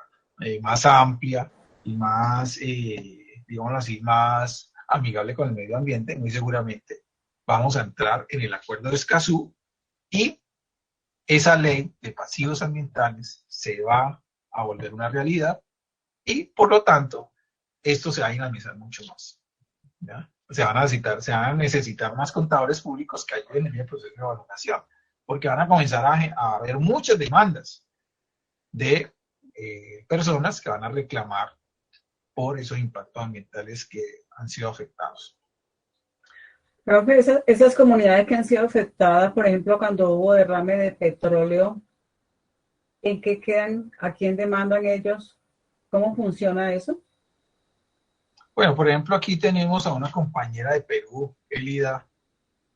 más amplia y más, digamos así, más amigable con el medio ambiente, muy seguramente vamos a entrar en el acuerdo de Escazú y esa ley de pasivos ambientales se va a volver una realidad y por lo tanto esto se va a dinamizar mucho más, ¿ya? Se van a necesitar más contadores públicos que ayuden en el proceso de valoración, porque van a comenzar a haber muchas demandas de personas que van a reclamar por esos impactos ambientales que han sido afectados. Profe, esas comunidades que han sido afectadas, por ejemplo, cuando hubo derrame de petróleo, ¿En qué quedan? ¿A quién demandan ellos? ¿Cómo funciona eso? Bueno, por ejemplo, aquí tenemos a una compañera de Perú, Elida,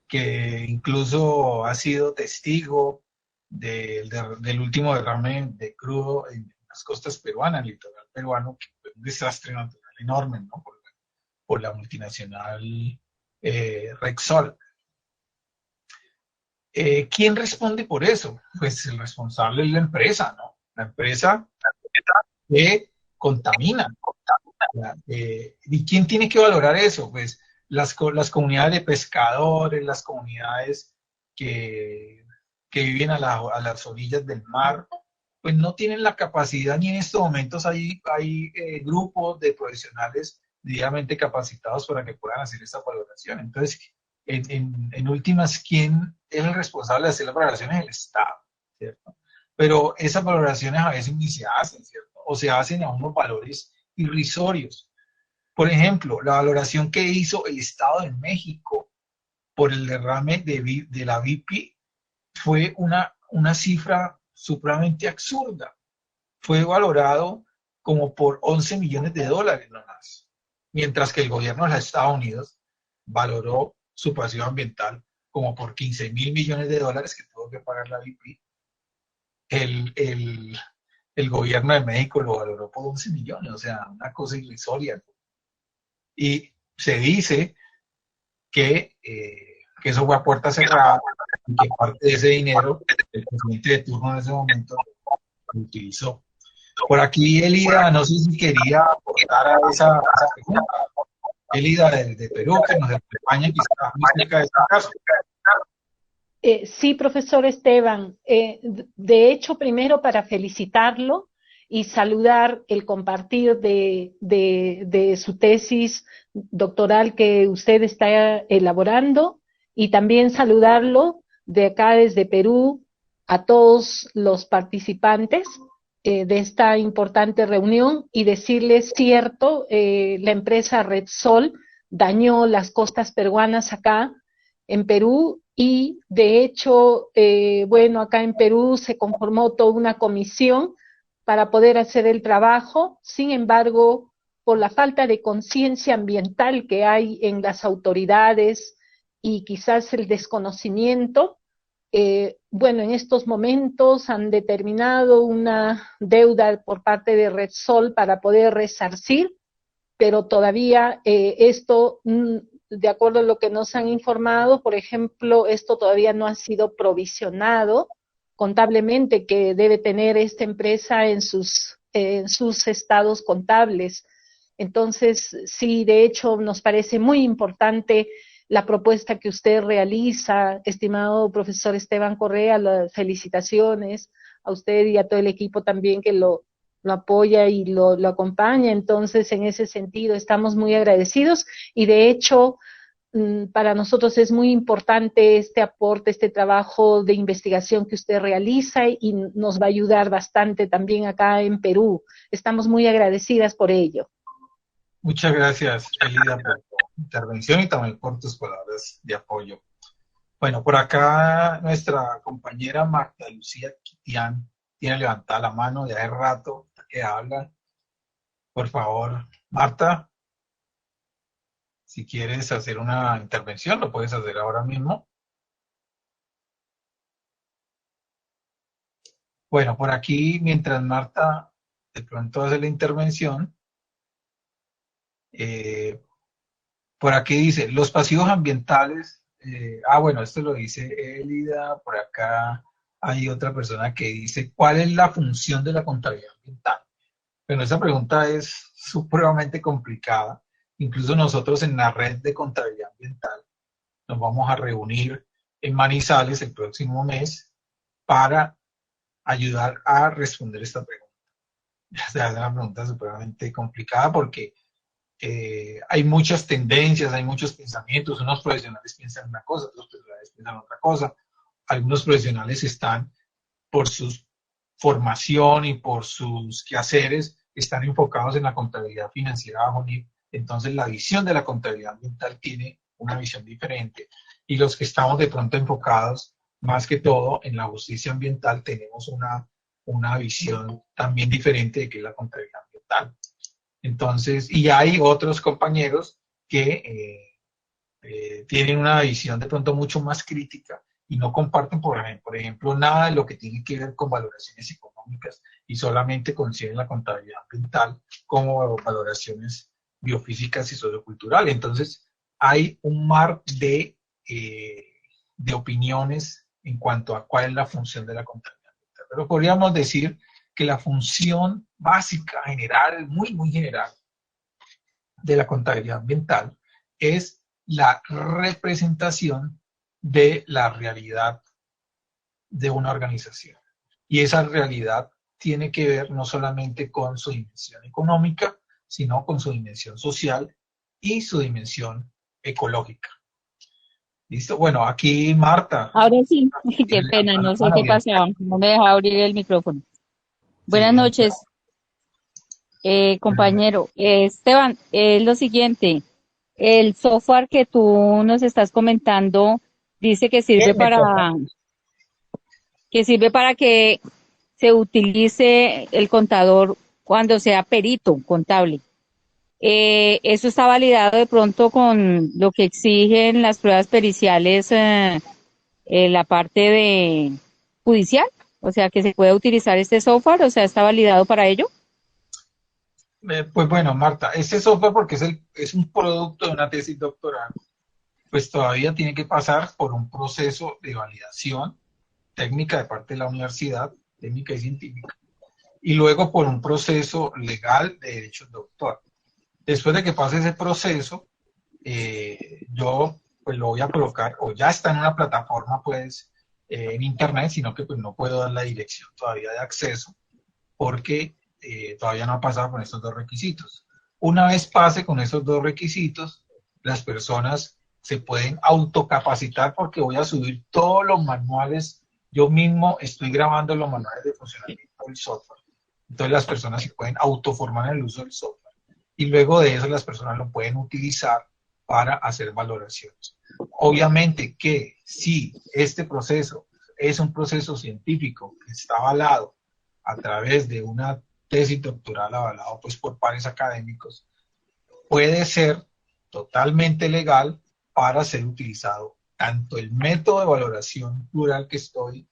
que incluso ha sido testigo del último derrame de crudo en las costas peruanas, el litoral peruano, que fue un desastre natural enorme, ¿no? Por la multinacional Rexol. ¿Quién responde por eso? Pues el responsable es la empresa, ¿no? La empresa que contamina. ¿Y quién tiene que valorar eso? Pues las comunidades de pescadores, las comunidades que, que viven a las orillas del mar, pues no tienen la capacidad, ni en estos momentos hay grupos de profesionales debidamente capacitados para que puedan hacer esta valoración. Entonces, en últimas, ¿quién es el responsable de hacer las valoraciones? El Estado, ¿cierto? Pero esas valoraciones a veces ni se hacen, ¿cierto? O se hacen a unos valores irrisorios. Por ejemplo, la valoración que hizo el Estado de México por el derrame de la BP fue una cifra supremamente absurda. Fue valorado como por 11 millones de dólares nomás, mientras que el gobierno de los Estados Unidos valoró su pasivo ambiental como por 15.000 millones de dólares que tuvo que pagar la BP. El, el, el gobierno de México lo valoró por 11 millones, o sea, una cosa irrisoria. Y se dice que eso fue a puerta cerrada y que parte de ese dinero el presidente de turno en ese momento lo utilizó. Por aquí Elida, no sé si quería aportar a esa pregunta. Elida de Perú, que nos acompaña quizás muy cerca de este caso. Sí, profesor Esteban. De hecho, primero para felicitarlo y saludar el compartir de su tesis doctoral que usted está elaborando y también saludarlo de acá desde Perú a todos los participantes de esta importante reunión y decirles, cierto, la empresa Repsol dañó las costas peruanas acá en Perú y de hecho, bueno, acá en Perú se conformó toda una comisión para poder hacer el trabajo. Sin embargo, por la falta de conciencia ambiental que hay en las autoridades y quizás el desconocimiento, bueno, en estos momentos han determinado una deuda por parte de Repsol para poder resarcir, pero todavía esto, de acuerdo a lo que nos han informado, por ejemplo, esto todavía no ha sido provisionado contablemente, que debe tener esta empresa en sus estados contables. Entonces, sí, de hecho, nos parece muy importante la propuesta que usted realiza, estimado profesor Esteban Correa. Las felicitaciones a usted y a todo el equipo también que lo apoya y lo acompaña. Entonces, en ese sentido, estamos muy agradecidos y de hecho, para nosotros es muy importante este aporte, este trabajo de investigación que usted realiza y nos va a ayudar bastante también acá en Perú. Estamos muy agradecidas por ello. Muchas gracias, Elida, por tu intervención y también por tus palabras de apoyo. Bueno, por acá nuestra compañera Marta Lucía Quitián tiene levantada la mano de hace rato que habla. Por favor, Marta, si quieres hacer una intervención, lo puedes hacer ahora mismo. Bueno, por aquí, mientras Marta de pronto hace la intervención, por aquí dice, los pasivos ambientales, bueno, esto lo dice Elida, por acá hay otra persona que dice, ¿cuál es la función de la contabilidad ambiental? Bueno, esa pregunta es supremamente complicada. Incluso nosotros en la red de contabilidad ambiental nos vamos a reunir en Manizales el próximo mes para ayudar a responder esta pregunta. O sea, es una pregunta supremamente complicada porque hay muchas tendencias, hay muchos pensamientos. Unos profesionales piensan una cosa, otros profesionales piensan otra cosa. Algunos profesionales están por su formación y por sus quehaceres, están enfocados en la contabilidad financiera bajo NIF. Entonces la visión de la contabilidad ambiental tiene una visión diferente. Y los que estamos de pronto enfocados más que todo en la justicia ambiental tenemos una visión también diferente de qué es la contabilidad ambiental. Entonces, y hay otros compañeros que tienen una visión de pronto mucho más crítica y no comparten, por ejemplo, nada de lo que tiene que ver con valoraciones económicas y solamente conciben la contabilidad ambiental como valoraciones biofísicas y socioculturales. Entonces, hay un mar de opiniones en cuanto a cuál es la función de la contabilidad ambiental. Pero podríamos decir que la función básica, general, muy, muy general, de la contabilidad ambiental es la representación de la realidad de una organización. Y esa realidad tiene que ver no solamente con su dimensión económica, sino con su dimensión social y su dimensión ecológica. ¿Listo? Bueno, aquí Marta. Ahora sí, qué pena, no sé qué pasaba, no me dejaba abrir el micrófono. Buenas noches, compañero. Esteban, es lo siguiente, el software que tú nos estás comentando dice que sirve para que se utilice el contador cuando sea perito contable. Eso está validado de pronto con lo que exigen las pruebas periciales, la parte de judicial, o sea que se puede utilizar este software, o sea, está validado para ello. Pues bueno, Marta, este software, porque es un producto de una tesis doctoral, pues todavía tiene que pasar por un proceso de validación técnica de parte de la universidad, técnica y científica, y luego por un proceso legal de derechos de autor. Después de que pase ese proceso, yo pues lo voy a colocar, o ya está en una plataforma pues en internet, sino que pues no puedo dar la dirección todavía de acceso, porque todavía no ha pasado con estos dos requisitos. Una vez pase con esos dos requisitos, las personas se pueden autocapacitar porque voy a subir todos los manuales. Yo mismo estoy grabando los manuales de funcionamiento del software. Entonces las personas se pueden autoformar en el uso del software. Y luego de eso las personas lo pueden utilizar para hacer valoraciones. Obviamente que si este proceso es un proceso científico que está avalado a través de una tesis doctoral avalado pues por pares académicos, puede ser totalmente legal para ser utilizado tanto el método de valoración plural que estoy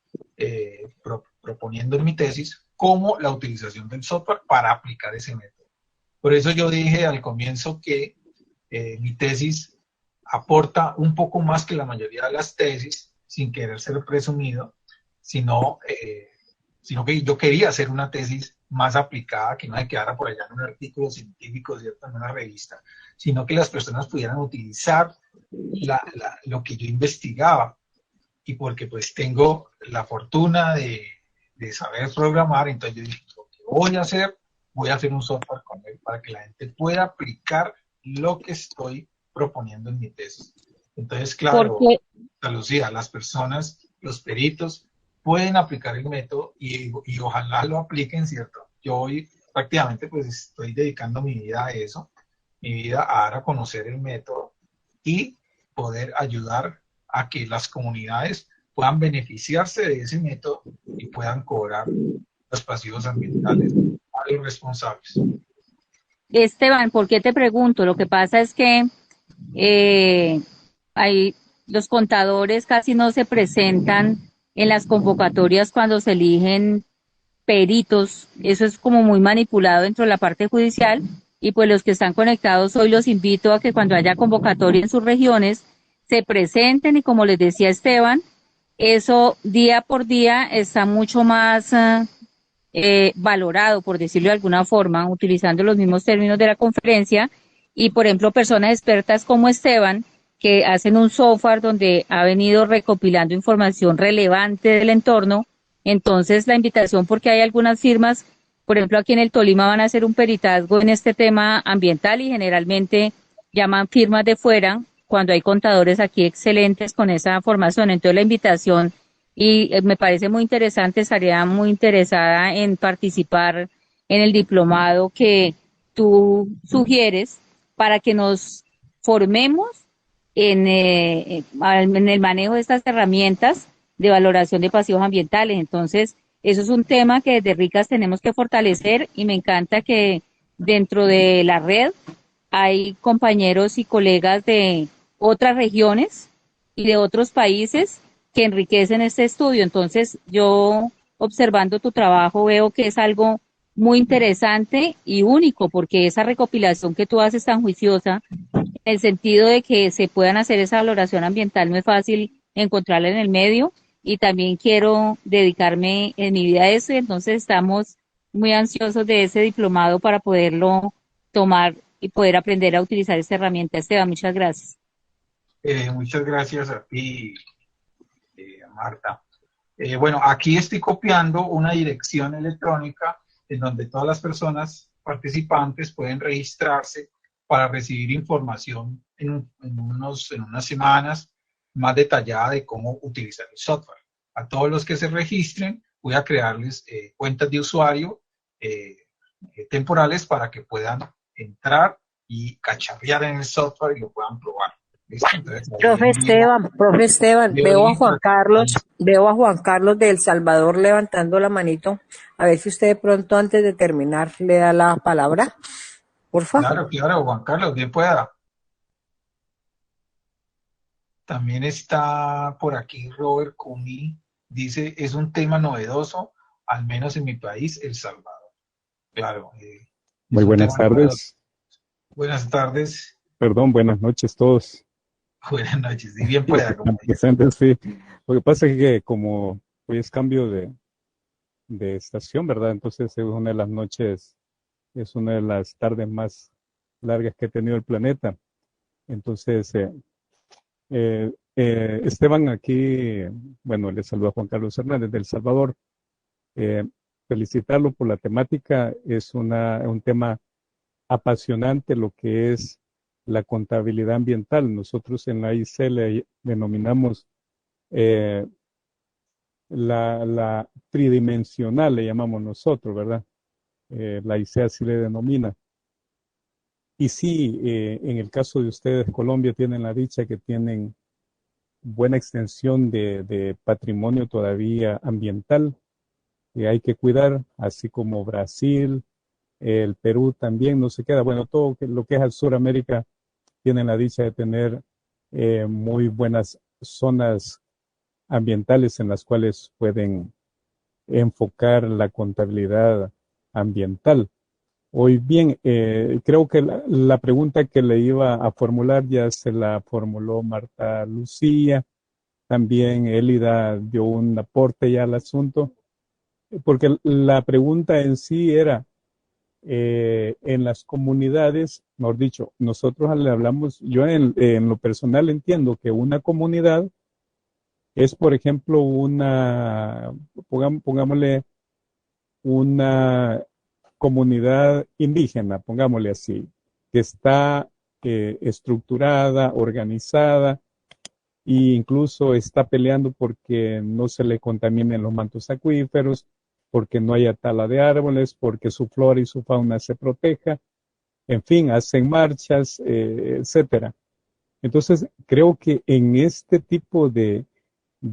proponiendo en mi tesis, como la utilización del software para aplicar ese método. Por eso yo dije al comienzo que mi tesis aporta un poco más que la mayoría de las tesis, sin querer ser presumido, sino que yo quería hacer una tesis más aplicada, que no se quedara por allá en un artículo científico, ¿cierto?, en una revista, sino que las personas pudieran utilizar lo que yo investigaba. Y porque pues tengo la fortuna de saber programar, entonces yo dije, lo que voy a hacer un software con él para que la gente pueda aplicar lo que estoy proponiendo en mi tesis. Entonces, claro, Lucía, las personas, los peritos, pueden aplicar el método y ojalá lo apliquen, ¿cierto? Yo hoy prácticamente pues estoy dedicando mi vida a eso, mi vida a dar a conocer el método y poder ayudar a que las comunidades puedan beneficiarse de ese método y puedan cobrar los pasivos ambientales a los responsables. Esteban, ¿por qué te pregunto? Lo que pasa es que los contadores casi no se presentan en las convocatorias cuando se eligen peritos. Eso es como muy manipulado dentro de la parte judicial, y pues los que están conectados hoy los invito a que cuando haya convocatoria en sus regiones se presenten, y como les decía Esteban, eso día por día está mucho más valorado, por decirlo de alguna forma, utilizando los mismos términos de la conferencia. Y por ejemplo, personas expertas como Esteban, que hacen un software donde ha venido recopilando información relevante del entorno. Entonces la invitación, porque hay algunas firmas, por ejemplo aquí en el Tolima van a hacer un peritazgo en este tema ambiental y generalmente llaman firmas de fuera cuando hay contadores aquí excelentes con esa formación. Entonces la invitación, y me parece muy interesante, estaría muy interesada en participar en el diplomado que tú sugieres para que nos formemos en el manejo de estas herramientas de valoración de pasivos ambientales. Entonces, Eso es un tema que desde Ricas tenemos que fortalecer y me encanta que dentro de la red hay compañeros y colegas de otras regiones y de otros países que enriquecen este estudio. Entonces, yo observando tu trabajo veo que es algo muy interesante y único, porque esa recopilación que tú haces tan juiciosa, en el sentido de que se puedan hacer esa valoración ambiental, no es fácil encontrarla en el medio, y también quiero dedicarme en mi vida a eso, y entonces estamos muy ansiosos de ese diplomado para poderlo tomar y poder aprender a utilizar esta herramienta. Esteban, muchas gracias. Muchas gracias a ti, Marta. Bueno, aquí estoy copiando una dirección electrónica en donde todas las personas participantes pueden registrarse para recibir información en unas semanas más detallada de cómo utilizar el software. A todos los que se registren, voy a crearles cuentas de usuario temporales para que puedan entrar y cacharrear en el software y lo puedan probar. ¿Listo? Entonces, Profe Esteban, envío link veo a Juan Carlos de El Salvador levantando la manito. A ver si usted de pronto antes de terminar le da la palabra, porfa. Claro, claro, Juan Carlos, bien pueda. También está por aquí Robert Cuni, dice, es un tema novedoso, al menos en mi país, El Salvador. Claro. Muy buenas tardes. Buenas tardes. Perdón, buenas noches todos. Buenas noches, y bien pueda. Presentes, sí. Lo que pasa es que como hoy es cambio de estación, ¿verdad? Entonces es una de las noches, es una de las tardes más largas que ha tenido el planeta. Entonces, Esteban aquí, bueno, le saluda Juan Carlos Hernández de El Salvador. Felicitarlo por la temática, es un tema apasionante lo que es la contabilidad ambiental. Nosotros en la IC le denominamos la tridimensional, le llamamos nosotros, ¿verdad? La IC así le denomina. Y sí, en el caso de ustedes, Colombia, tienen la dicha que tienen buena extensión de patrimonio todavía ambiental que hay que cuidar, así como Brasil, el Perú también no se queda. Bueno, todo lo que es al Suramérica tienen la dicha de tener muy buenas zonas ambientales en las cuales pueden enfocar la contabilidad ambiental. Hoy bien, creo que la pregunta que le iba a formular ya se la formuló Marta Lucía. También Elida dio un aporte ya al asunto, porque la pregunta en sí era, en las comunidades, mejor dicho, nosotros le hablamos, yo en lo personal entiendo que una comunidad es, por ejemplo, pongámosle una comunidad indígena, pongámosle así, que está estructurada, organizada, e incluso está peleando porque no se le contaminen los mantos acuíferos, porque no haya tala de árboles, porque su flora y su fauna se proteja, en fin, hacen marchas, etcétera. Entonces, creo que en este tipo de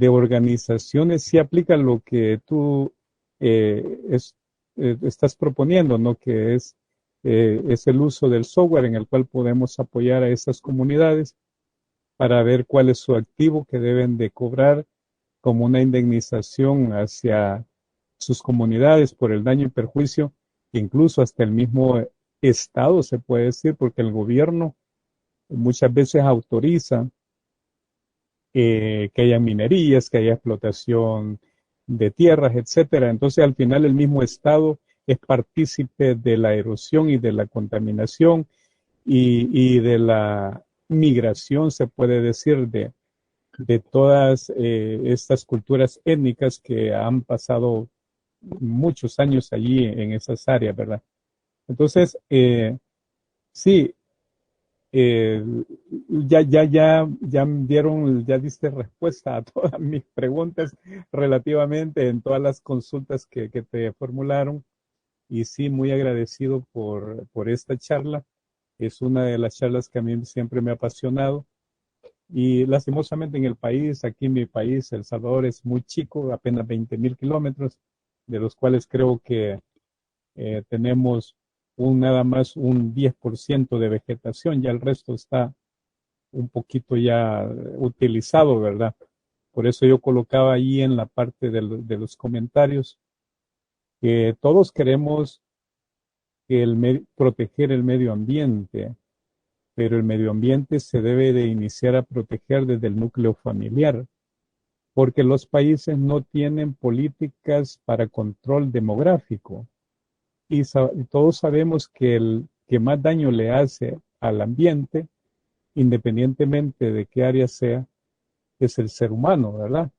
organizaciones sí aplica lo que tú estás proponiendo, ¿no? Que es el uso del software en el cual podemos apoyar a esas comunidades para ver cuál es su activo que deben de cobrar como una indemnización hacia sus comunidades por el daño y perjuicio, incluso hasta el mismo Estado se puede decir, porque el gobierno muchas veces autoriza que haya minerías, que haya explotación de tierras, etcétera. Entonces, al final, el mismo Estado es partícipe de la erosión y de la contaminación y de la migración, se puede decir, de todas estas culturas étnicas que han pasado muchos años allí en esas áreas, ¿verdad? Entonces, sí, ya diste respuesta a todas mis preguntas relativamente en todas las consultas que te formularon, y sí, muy agradecido por esta charla. Es una de las charlas que a mí siempre me ha apasionado, y lastimosamente en el país, aquí en mi país, El Salvador, es muy chico, apenas 20,000 kilómetros, de los cuales creo que tenemos nada más un 10% de vegetación, ya el resto está un poquito ya utilizado, ¿verdad? Por eso yo colocaba ahí en la parte de los comentarios que todos queremos que proteger el medio ambiente, pero el medio ambiente se debe de iniciar a proteger desde el núcleo familiar, porque los países no tienen políticas para control demográfico. Y todos sabemos que el que más daño le hace al ambiente, independientemente de qué área sea, es el ser humano, ¿verdad?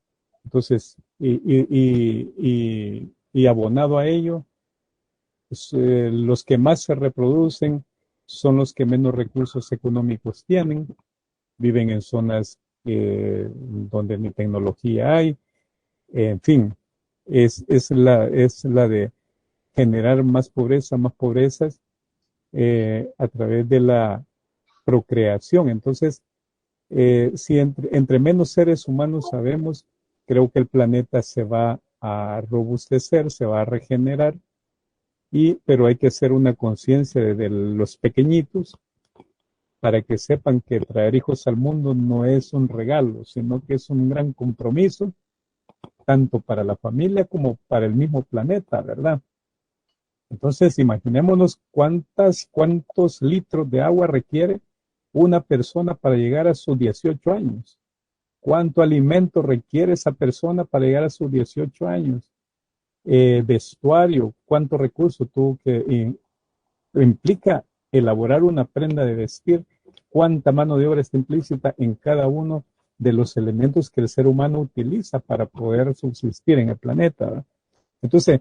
Entonces, y abonado a ello, pues, los que más se reproducen son los que menos recursos económicos tienen, viven en zonas donde ni tecnología hay, en fin, es la de generar más pobrezas a través de la procreación. Entonces, si entre menos seres humanos sabemos, creo que el planeta se va a robustecer, se va a regenerar, pero hay que hacer una conciencia de los pequeñitos para que sepan que traer hijos al mundo no es un regalo, sino que es un gran compromiso, tanto para la familia como para el mismo planeta, ¿verdad? Entonces, imaginémonos cuántos litros de agua requiere una persona para llegar a sus 18 años. ¿Cuánto alimento requiere esa persona para llegar a sus 18 años? Vestuario, cuánto recurso tuvo que implica elaborar una prenda de vestir, cuánta mano de obra está implícita en cada uno de los elementos que el ser humano utiliza para poder subsistir en el planeta, ¿verdad? Entonces,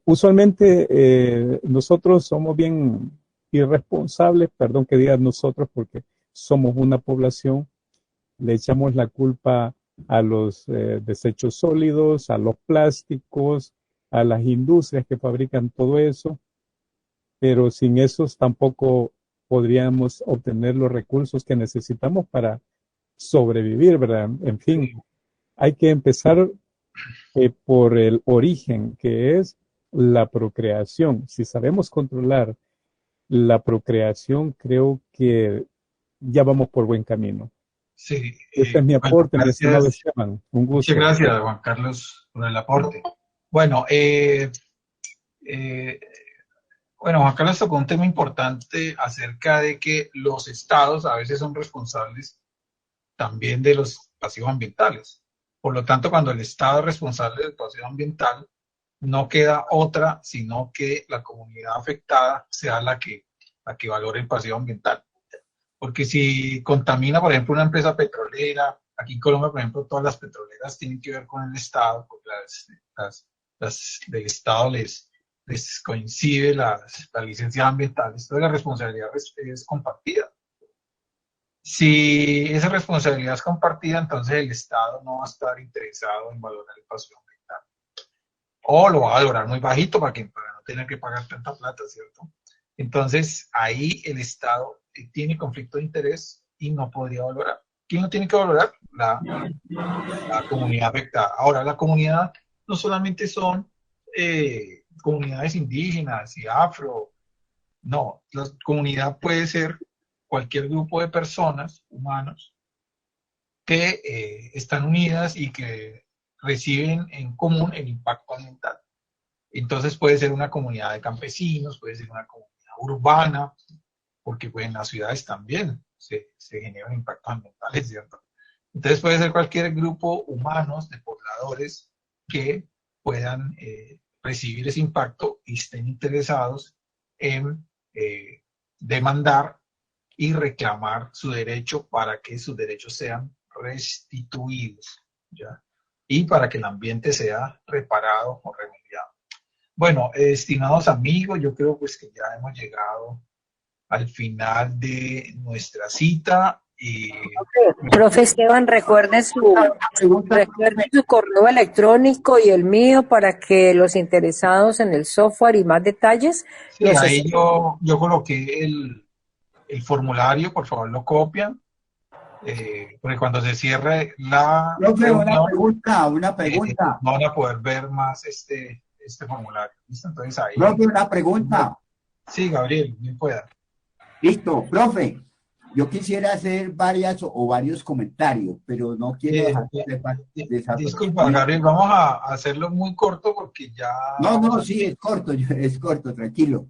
usualmente nosotros somos bien irresponsables, perdón que diga nosotros porque somos una población, le echamos la culpa a los desechos sólidos, a los plásticos, a las industrias que fabrican todo eso, pero sin esos tampoco podríamos obtener los recursos que necesitamos para sobrevivir, ¿verdad? En fin, hay que empezar por el origen, que es la procreación. Si sabemos controlar la procreación, creo que ya vamos por buen camino. Sí, Ese es mi bueno, aporte, mi estimado gracias. Esteban. Un Muchas gusto. gracias, Juan Carlos, por el aporte. Bueno, Juan Carlos tocó un tema importante acerca de que los estados a veces son responsables también de los pasivos ambientales. Por lo tanto, cuando el estado es responsable del pasivo ambiental, no queda otra sino que la comunidad afectada sea la que valore el pasivo ambiental. Porque si contamina, por ejemplo, una empresa petrolera, aquí en Colombia, por ejemplo, todas las petroleras tienen que ver con el Estado, porque las del Estado les coincide las licencias ambientales, entonces la responsabilidad es compartida. Si esa responsabilidad es compartida, entonces el Estado no va a estar interesado en valorar el pasivo ambiental. O lo va a valorar muy bajito para no tener que pagar tanta plata, ¿cierto? Entonces, ahí el Estado tiene conflicto de interés y no podría valorar. ¿Quién lo tiene que valorar? La comunidad afectada. Ahora, la comunidad no solamente son comunidades indígenas y afro, no, la comunidad puede ser cualquier grupo de personas, humanos, que están unidas y que reciben en común el impacto ambiental. Entonces puede ser una comunidad de campesinos, puede ser una comunidad urbana, porque pues, en las ciudades también se generan impactos ambientales, ¿cierto? Entonces puede ser cualquier grupo humanos, de pobladores, que puedan recibir ese impacto y estén interesados en demandar y reclamar su derecho para que sus derechos sean restituidos, ¿ya? Y para que el ambiente sea reparado o remediado. Bueno, estimados amigos, yo creo pues que ya hemos llegado al final de nuestra cita. Y Profe Esteban, recuerde su correo electrónico y el mío para que los interesados en el software y más detalles sí, ahí yo coloqué el formulario, por favor lo copian Porque cuando se cierre la Profe, reunión, una pregunta. no van a poder ver más este formulario. ¿Listo? Entonces ahí, Profe, una pregunta. sí, Gabriel, bien pueda. Listo, profe. Yo quisiera hacer varias o varios comentarios, pero no quiero dejar Disculpa, Gabriel, vamos a hacerlo muy corto porque ya... No, sí, es corto, tranquilo.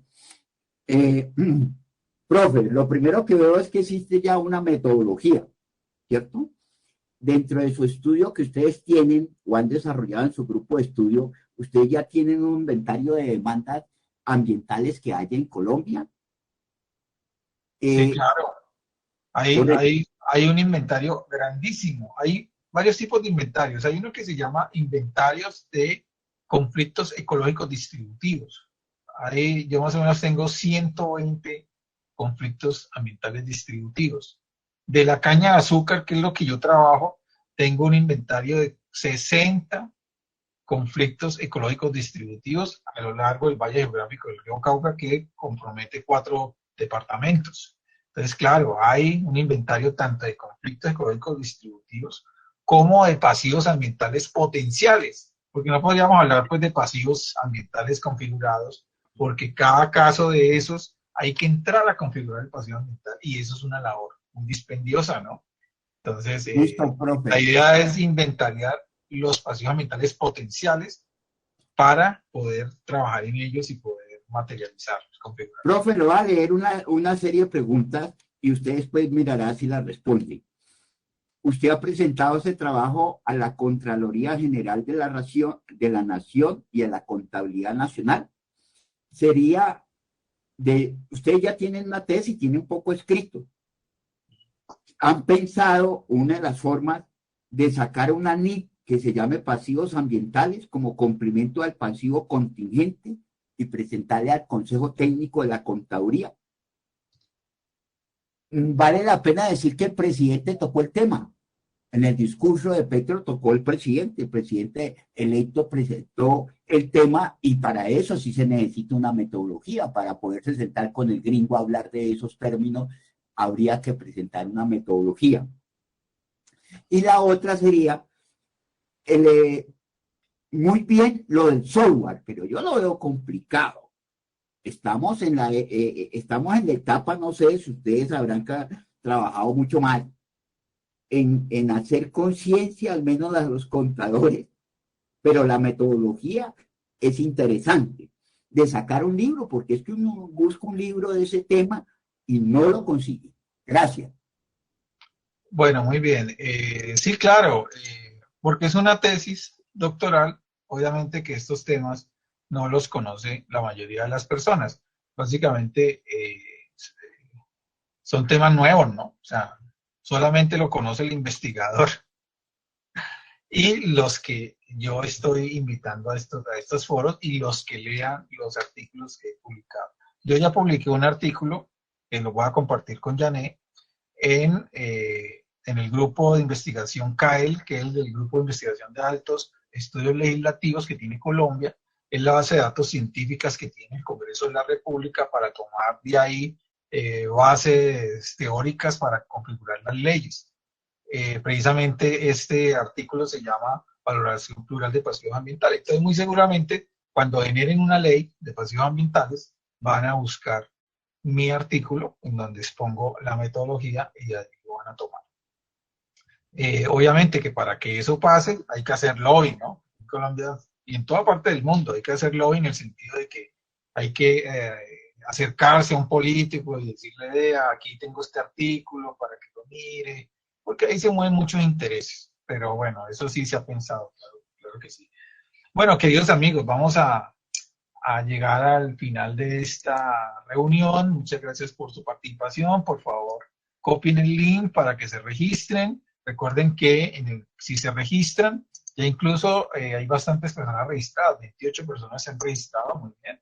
Profe, lo primero que veo es que existe ya una metodología, ¿cierto? Dentro de su estudio que ustedes tienen o han desarrollado en su grupo de estudio, ustedes ya tienen un inventario de demandas ambientales que hay en Colombia. Sí, claro. Hay un inventario grandísimo. Hay varios tipos de inventarios. Hay uno que se llama inventarios de conflictos ecológicos distributivos. Yo más o menos tengo 120 conflictos ambientales distributivos. De la caña de azúcar, que es lo que yo trabajo, tengo un inventario de 60 conflictos ecológicos distributivos a lo largo del valle geográfico del río Cauca, que compromete 4 departamentos. Entonces, claro, hay un inventario tanto de conflictos ecológicos distributivos como de pasivos ambientales potenciales, porque no podríamos hablar pues de pasivos ambientales configurados, porque cada caso de esos hay que entrar a configurar el pasivo ambiental y eso es una labor muy dispendiosa, ¿no? Entonces, Listo, profe. la idea es inventariar los pasivos ambientales potenciales para poder trabajar en ellos y poder materializarlos, configurarlos. Profe, le voy a leer una serie de preguntas y usted después mirará si las responde. Usted ha presentado ese trabajo a la Contraloría General de la Nación y a la Contabilidad Nacional. Ustedes ya tienen una tesis, tienen un poco escrito. ¿Han pensado una de las formas de sacar una NIC que se llame pasivos ambientales como complemento al pasivo contingente y presentarle al Consejo Técnico de la Contaduría? Vale la pena decir que el presidente tocó el tema. En el discurso de Petro tocó el presidente electo presentó el tema y para eso sí se necesita una metodología, para poderse sentar con el gringo a hablar de esos términos, habría que presentar una metodología. Y la otra sería, muy bien lo del software, pero yo lo veo complicado. Estamos en la etapa, no sé si ustedes habrán trabajado mucho más, en hacer conciencia, al menos a los contadores, pero la metodología es interesante, de sacar un libro, porque es que uno busca un libro de ese tema y no lo consigue. Gracias. Bueno, muy bien. Sí, claro, porque es una tesis doctoral, obviamente que estos temas no los conoce la mayoría de las personas. Básicamente son temas nuevos, ¿no? O sea, solamente lo conoce el investigador y los que yo estoy invitando a estos foros y los que lean los artículos que he publicado. Yo ya publiqué un artículo que lo voy a compartir con Janet en el grupo de investigación CAEL, que es el del grupo de investigación de altos estudios legislativos que tiene Colombia, es la base de datos científicas que tiene el Congreso de la República para tomar de ahí bases teóricas para configurar las leyes. Precisamente este artículo se llama Valoración Plural de Pasivos Ambientales. Entonces, muy seguramente, cuando generen una ley de pasivos ambientales, van a buscar mi artículo en donde expongo la metodología y ahí lo van a tomar. Obviamente que para que eso pase hay que hacer lobby, ¿no? En Colombia y en toda parte del mundo hay que hacer lobby en el sentido de que hay que acercarse a un político y decirle, aquí tengo este artículo para que lo mire, porque ahí se mueven muchos intereses. Pero bueno, eso sí se ha pensado, claro que sí. Bueno, queridos amigos, vamos a llegar al final de esta reunión. Muchas gracias por su participación. Por favor, copien el link para que se registren. Recuerden que si se registran, ya incluso hay bastantes personas registradas, 28 personas se han registrado, muy bien.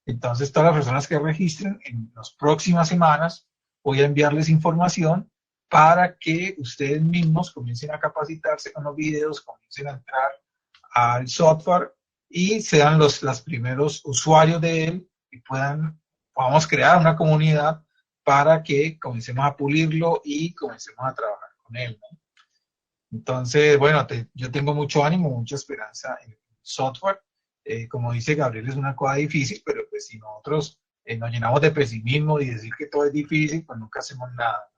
Entonces, todas las personas que registren en las próximas semanas, voy a enviarles información para que ustedes mismos comiencen a capacitarse con los videos, comiencen a entrar al software y sean los primeros usuarios de él y podamos crear una comunidad para que comencemos a pulirlo y comencemos a trabajar. con él, ¿no? Entonces, bueno, yo tengo mucho ánimo, mucha esperanza en el software. Como dice Gabriel, es una cosa difícil, pero pues si nosotros nos llenamos de pesimismo y decir que todo es difícil, pues nunca hacemos nada.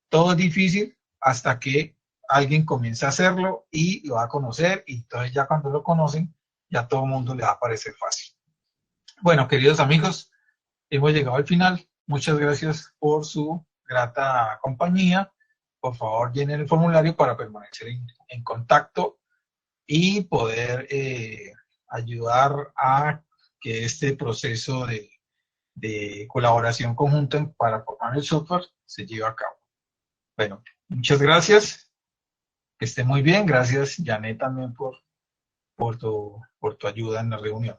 Todo es difícil hasta que alguien comienza a hacerlo y lo va a conocer, y entonces ya cuando lo conocen, ya todo el mundo le va a parecer fácil. Bueno, queridos amigos, hemos llegado al final. Muchas gracias por su grata compañía. Por favor, llenen el formulario para permanecer en contacto y poder ayudar a que este proceso de colaboración conjunta para formar el software se lleve a cabo. Bueno, muchas gracias. Que esté muy bien. Gracias, Janet, también por tu ayuda en la reunión.